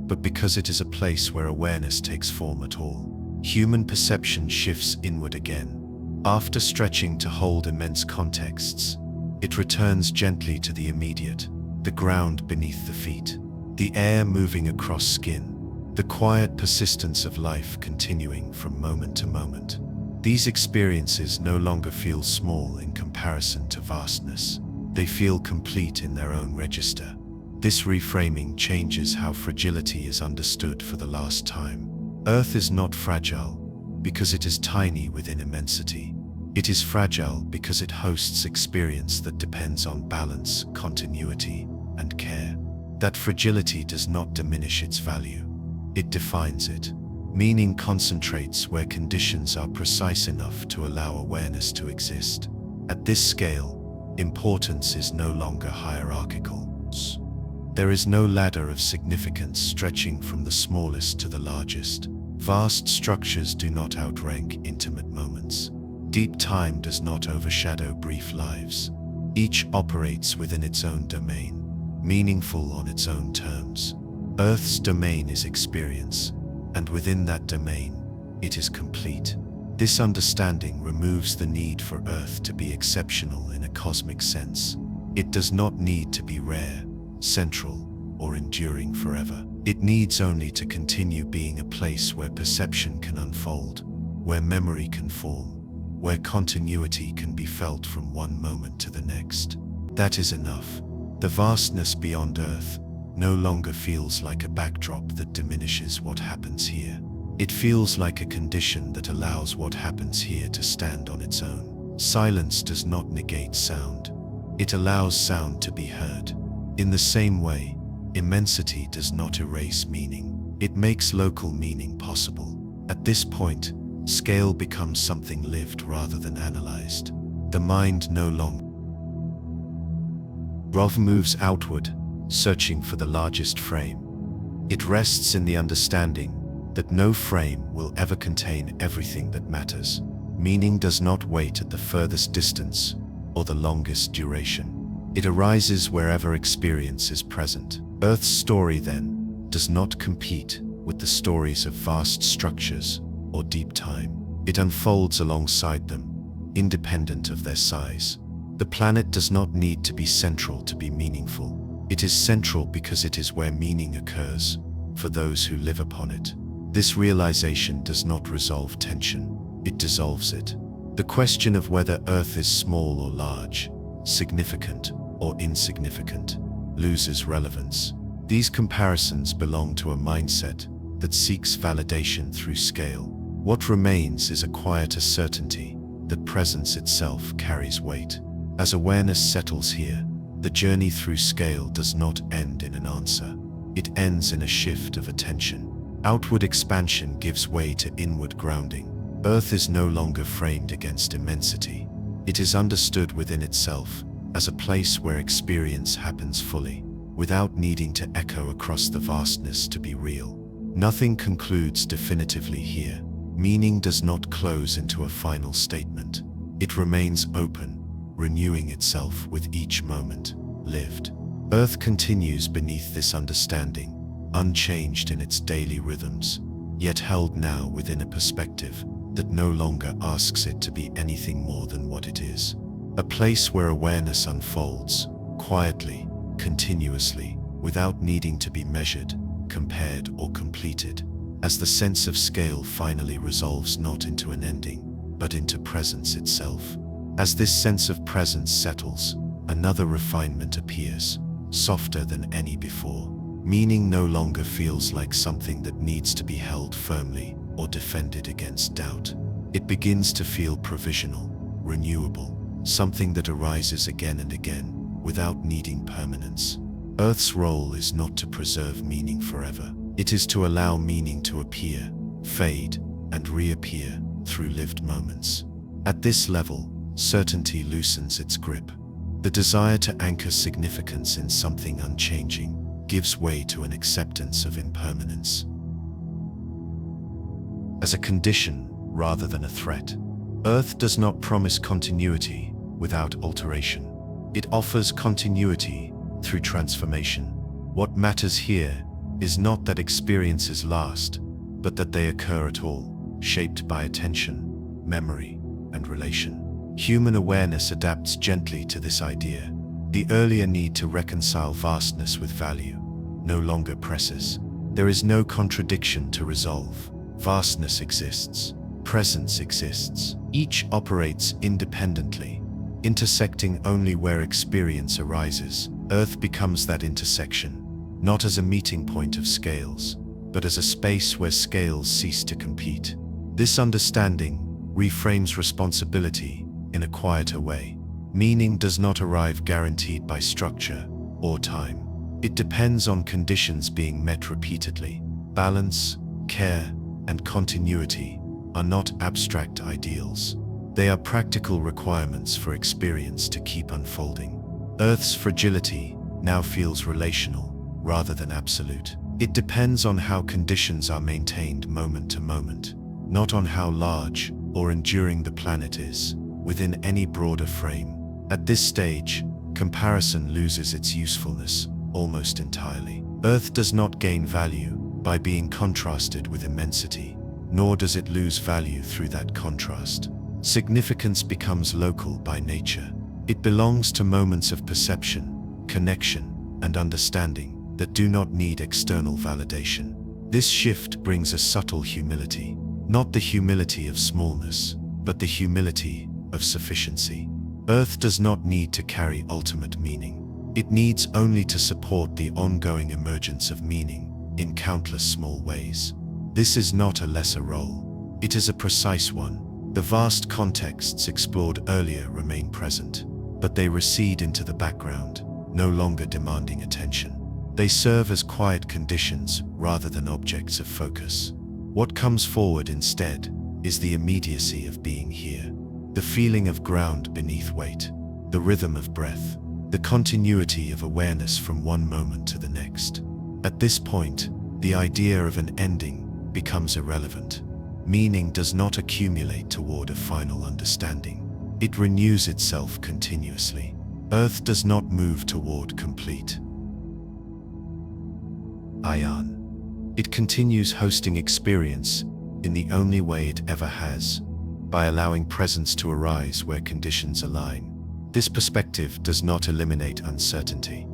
but because it is a place where awareness takes form at all. Human perception shifts inward again. After stretching to hold immense contexts, it returns gently to the immediate, the ground beneath the feet, the air moving across skin, the quiet persistence of life continuing from moment to moment. These experiences no longer feel small in comparison to vastness. They feel complete in their own register. This reframing changes how fragility is understood for the last time. Earth is not fragile because it is tiny within immensity. It is fragile because it hosts experience that depends on balance, continuity, and care. That fragility does not diminish its value. It defines it. Meaning concentrates where conditions are precise enough to allow awareness to exist. At this scale, importance is no longer hierarchical. There is no ladder of significance stretching from the smallest to the largest. Vast structures do not outrank intimate moments. Deep time does not overshadow brief lives. Each operates within its own domain, meaningful on its own terms. Earth's domain is experience, and within that domain, it is complete. This understanding removes the need for Earth to be exceptional in a cosmic sense. It does not need to be rare, central, or enduring forever. It needs only to continue being a place where perception can unfold, where memory can form, where continuity can be felt from one moment to the next. That is enough. The vastness beyond Earth no longer feels like a backdrop that diminishes what happens here. It feels like a condition that allows what happens here to stand on its own. Silence does not negate sound. It allows sound to be heard. In the same way, immensity does not erase meaning. It makes local meaning possible. At this point, scale becomes something lived rather than analyzed. The mind no longer moves outward, searching for the largest frame. It rests in the understanding that no frame will ever contain everything that matters. Meaning does not wait at the furthest distance or the longest duration. It arises wherever experience is present. Earth's story, then, does not compete with the stories of vast structures or deep time. It unfolds alongside them, independent of their size. The planet does not need to be central to be meaningful. It is central because it is where meaning occurs, for those who live upon it. This realization does not resolve tension, it dissolves it. The question of whether Earth is small or large, significant or insignificant, loses relevance. These comparisons belong to a mindset that seeks validation through scale. What remains is a quieter certainty that presence itself carries weight. As awareness settles here, the journey through scale does not end in an answer. It ends in a shift of attention. Outward expansion gives way to inward grounding. Earth is no longer framed against immensity. It is understood within itself as a place where experience happens fully, without needing to echo across the vastness to be real. Nothing concludes definitively here. Meaning does not close into a final statement. It remains open, renewing itself with each moment lived. Earth continues beneath this understanding, unchanged in its daily rhythms, yet held now within a perspective that no longer asks it to be anything more than what it is. A place where awareness unfolds, quietly, continuously, without needing to be measured, compared, or completed, as the sense of scale finally resolves not into an ending, but into presence itself. As this sense of presence settles, another refinement appears, softer than any before. Meaning no longer feels like something that needs to be held firmly or defended against doubt. It begins to feel provisional, renewable, something that arises again and again, without needing permanence. Earth's role is not to preserve meaning forever. It is to allow meaning to appear, fade, and reappear through lived moments. At this level, certainty loosens its grip. The desire to anchor significance in something unchanging gives way to an acceptance of impermanence. As a condition rather than a threat, Earth does not promise continuity without alteration. It offers continuity through transformation. What matters here is not that experiences last, but that they occur at all, shaped by attention, memory, and relation. Human awareness adapts gently to this idea. The earlier need to reconcile vastness with value no longer presses. There is no contradiction to resolve. Vastness exists. Presence exists. Each operates independently, intersecting only where experience arises. Earth becomes that intersection, not as a meeting point of scales, but as a space where scales cease to compete. This understanding reframes responsibility in a quieter way. Meaning does not arrive guaranteed by structure or time. It depends on conditions being met repeatedly. Balance, care, and continuity are not abstract ideals. They are practical requirements for experience to keep unfolding. Earth's fragility now feels relational rather than absolute. It depends on how conditions are maintained moment to moment, not on how large or enduring the planet is within any broader frame. At this stage, comparison loses its usefulness almost entirely. Earth does not gain value by being contrasted with immensity. nor does it lose value through that contrast. Significance becomes local by nature. It belongs to moments of perception, connection, and understanding that do not need external validation. This shift brings a subtle humility, not the humility of smallness, but the humility of sufficiency. Earth does not need to carry ultimate meaning. It needs only to support the ongoing emergence of meaning in countless small ways. This is not a lesser role. It is a precise one. The vast contexts explored earlier remain present, but they recede into the background, no longer demanding attention. They serve as quiet conditions rather than objects of focus. What comes forward instead is the immediacy of being here, the feeling of ground beneath weight, the rhythm of breath, the continuity of awareness from one moment to the next. At this point, the idea of an ending becomes irrelevant. Meaning does not accumulate toward a final understanding. It renews itself continuously. Earth does not move toward complete. Ayan. It continues hosting experience in the only way it ever has, by allowing presence to arise where conditions align. This perspective does not eliminate uncertainty.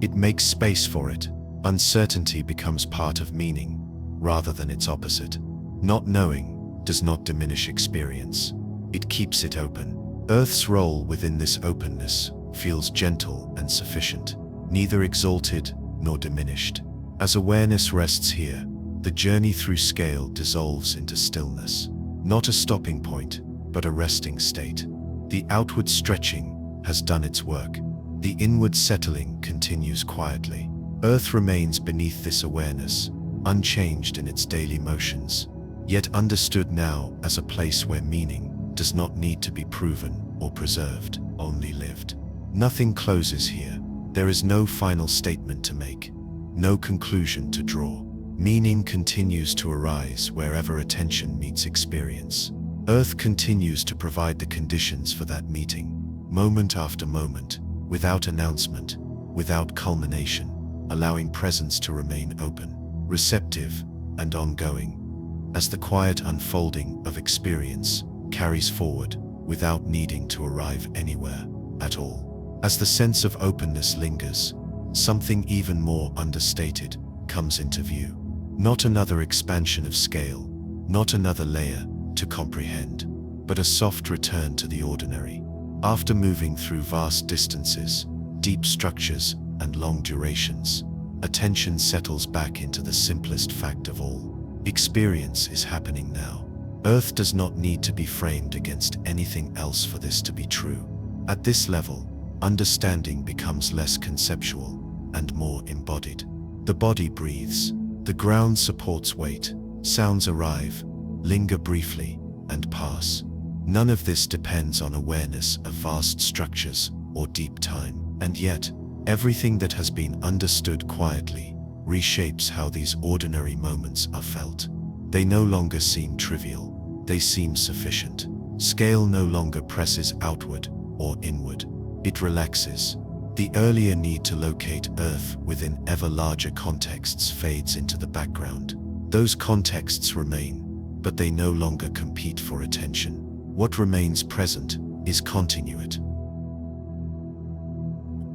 It makes space for it. Uncertainty becomes part of meaning, rather than its opposite. Not knowing does not diminish experience. It keeps it open. Earth's role within this openness feels gentle and sufficient, neither exalted nor diminished. As awareness rests here, the journey through scale dissolves into stillness. Not a stopping point, but a resting state. The outward stretching has done its work. The inward settling continues quietly. Earth remains beneath this awareness, unchanged in its daily motions, yet understood now as a place where meaning does not need to be proven or preserved, only lived. Nothing closes here. There is no final statement to make, no conclusion to draw. Meaning continues to arise wherever attention meets experience. Earth continues to provide the conditions for that meeting, moment after moment, without announcement, without culmination, allowing presence to remain open, receptive, and ongoing, as the quiet unfolding of experience carries forward without needing to arrive anywhere at all. As the sense of openness lingers, something even more understated comes into view. Not another expansion of scale, not another layer to comprehend, but a soft return to the ordinary. After moving through vast distances, deep structures, and long durations, attention settles back into the simplest fact of all. Experience is happening now. Earth does not need to be framed against anything else for this to be true. At this level, understanding becomes less conceptual and more embodied. The body breathes, the ground supports weight, sounds arrive, linger briefly, and pass. None of this depends on awareness of vast structures or deep time, and yet, everything that has been understood quietly reshapes how these ordinary moments are felt. They no longer seem trivial, they seem sufficient. Scale no longer presses outward or inward, it relaxes. The earlier need to locate Earth within ever larger contexts fades into the background. Those contexts remain, but they no longer compete for attention. What remains present is continuity.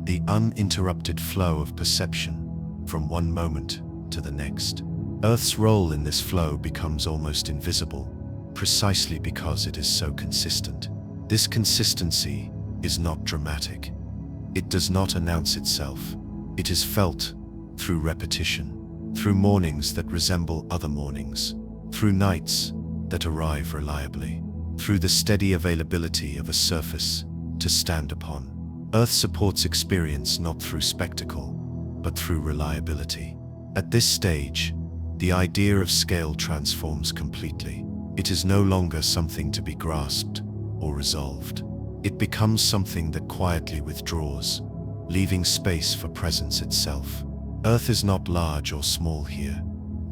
The uninterrupted flow of perception from one moment to the next. Earth's role in this flow becomes almost invisible, precisely because it is so consistent. This consistency is not dramatic. It does not announce itself. It is felt through repetition, through mornings that resemble other mornings, through nights that arrive reliably, through the steady availability of a surface to stand upon. Earth supports experience not through spectacle, but through reliability. At this stage, the idea of scale transforms completely. It is no longer something to be grasped or resolved. It becomes something that quietly withdraws, leaving space for presence itself. Earth is not large or small here.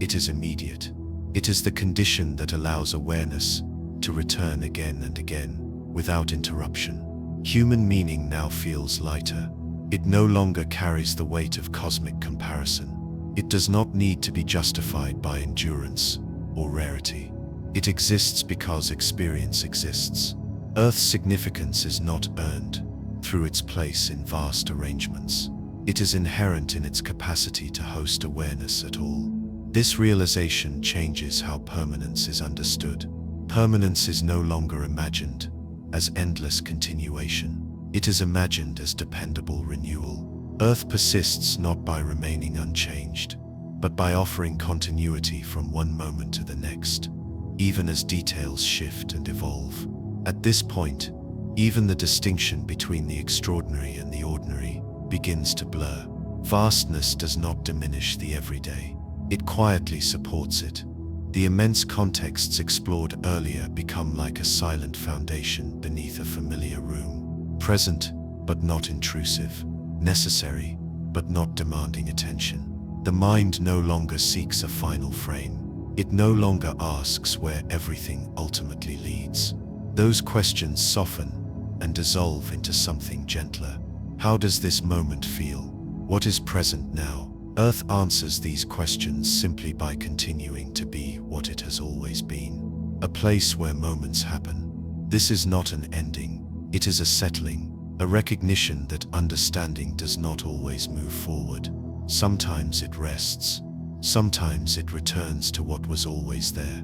It is immediate. It is the condition that allows awareness to return again and again, without interruption. Human meaning now feels lighter. It no longer carries the weight of cosmic comparison. It does not need to be justified by endurance or rarity. It exists because experience exists. Earth's significance is not earned through its place in vast arrangements. It is inherent in its capacity to host awareness at all. This realization changes how permanence is understood. Permanence is no longer imagined as endless continuation. It is imagined as dependable renewal. Earth persists not by remaining unchanged, but by offering continuity from one moment to the next, even as details shift and evolve. At this point, even the distinction between the extraordinary and the ordinary begins to blur. Vastness does not diminish the everyday. It quietly supports it. The immense contexts explored earlier become like a silent foundation beneath a familiar room. Present, but not intrusive. Necessary, but not demanding attention. The mind no longer seeks a final frame. It no longer asks where everything ultimately leads. Those questions soften and dissolve into something gentler. How does this moment feel? What is present now? Earth answers these questions simply by continuing to be what it has always been. A place where moments happen. This is not an ending. It is a settling, a recognition that understanding does not always move forward. Sometimes it rests. Sometimes it returns to what was always there,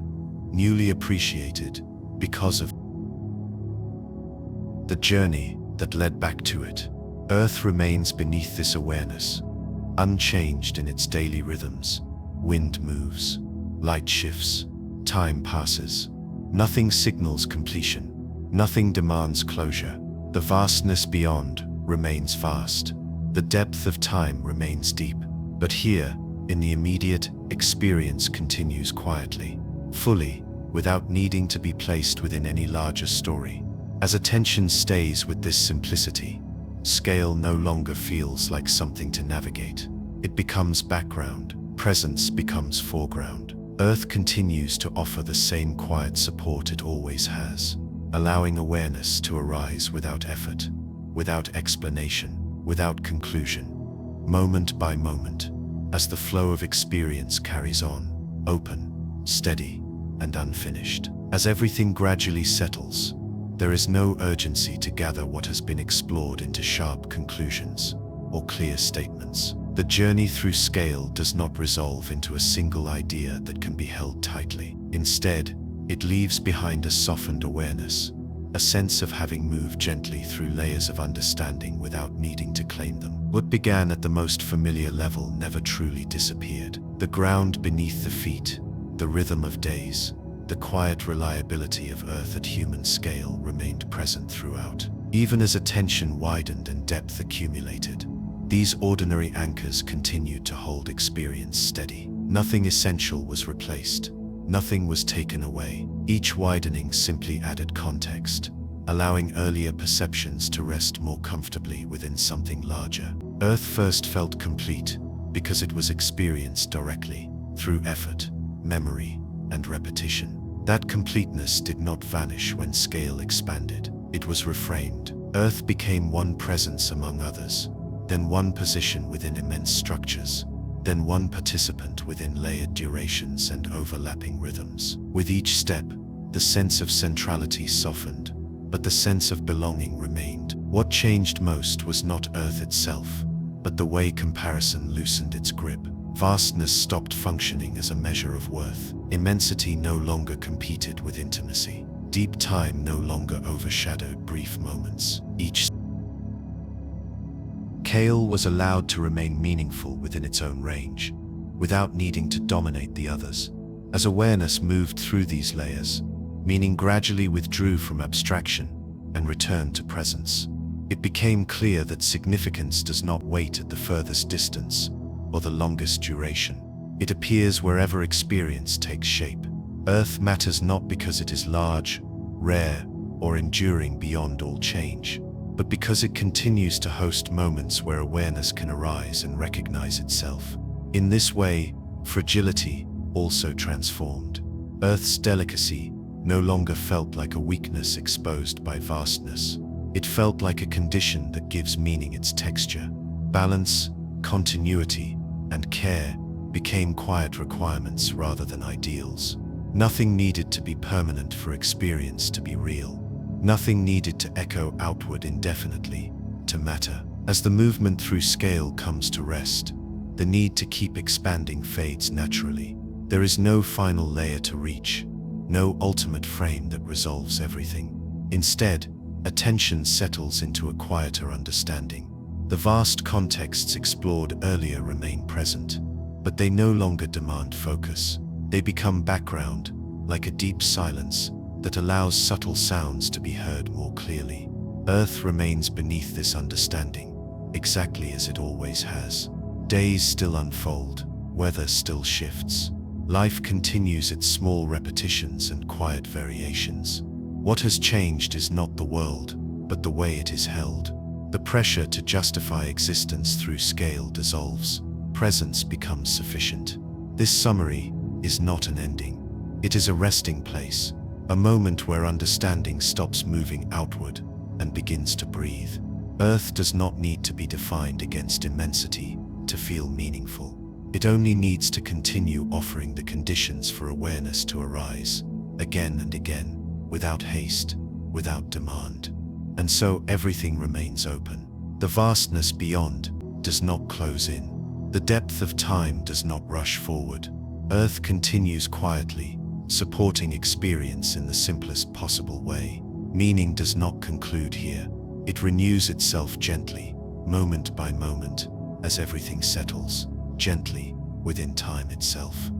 newly appreciated because of the journey that led back to it. Earth remains beneath this awareness, unchanged in its daily rhythms. Wind moves, light shifts, time passes. Nothing signals completion. Nothing demands closure. The vastness beyond remains vast. The depth of time remains deep. But here, in the immediate, experience continues quietly, fully, without needing to be placed within any larger story. As attention stays with this simplicity, scale no longer feels like something to navigate. It becomes background. Presence becomes foreground. Earth continues to offer the same quiet support it always has, allowing awareness to arise without effort, without explanation, without conclusion, moment by moment, as the flow of experience carries on, open, steady, and unfinished. As everything gradually settles, there is no urgency to gather what has been explored into sharp conclusions or clear statements. The journey through scale does not resolve into a single idea that can be held tightly. Instead, it leaves behind a softened awareness, a sense of having moved gently through layers of understanding without needing to claim them. What began at the most familiar level never truly disappeared. The ground beneath the feet, the rhythm of days, the quiet reliability of Earth at human scale remained present throughout. Even as attention widened and depth accumulated, these ordinary anchors continued to hold experience steady. Nothing essential was replaced. Nothing was taken away. Each widening simply added context, allowing earlier perceptions to rest more comfortably within something larger. Earth first felt complete because it was experienced directly, through effort, memory, and repetition. That completeness did not vanish when scale expanded. It was reframed. Earth became one presence among others, then one position within immense structures, then one participant within layered durations and overlapping rhythms. With each step, the sense of centrality softened, but the sense of belonging remained. What changed most was not Earth itself, but the way comparison loosened its grip. Vastness stopped functioning as a measure of worth. Immensity no longer competed with intimacy. Deep time no longer overshadowed brief moments. Each scale was allowed to remain meaningful within its own range, without needing to dominate the others. As awareness moved through these layers, meaning gradually withdrew from abstraction and returned to presence. It became clear that significance does not wait at the furthest distance or the longest duration. It appears wherever experience takes shape. Earth matters not because it is large, rare, or enduring beyond all change, but because it continues to host moments where awareness can arise and recognize itself. In this way, fragility also transformed. Earth's delicacy no longer felt like a weakness exposed by vastness. It felt like a condition that gives meaning its texture. Balance, continuity, and care became quiet requirements rather than ideals. Nothing needed to be permanent for experience to be real. Nothing needed to echo outward indefinitely to matter. As the movement through scale comes to rest, the need to keep expanding fades naturally. There is no final layer to reach, no ultimate frame that resolves everything. Instead, attention settles into a quieter understanding. The vast contexts explored earlier remain present, but they no longer demand focus. They become background, like a deep silence that allows subtle sounds to be heard more clearly. Earth remains beneath this understanding, exactly as it always has. Days still unfold, weather still shifts. Life continues its small repetitions and quiet variations. What has changed is not the world, but the way it is held. The pressure to justify existence through scale dissolves. Presence becomes sufficient. This summary is not an ending. It is a resting place, a moment where understanding stops moving outward and begins to breathe. Earth does not need to be defined against immensity to feel meaningful. It only needs to continue offering the conditions for awareness to arise, again and again, without haste, without demand. And so everything remains open. The vastness beyond does not close in. The depth of time does not rush forward. Earth continues quietly, supporting experience in the simplest possible way. Meaning does not conclude here. It renews itself gently, moment by moment, as everything settles, gently, within time itself.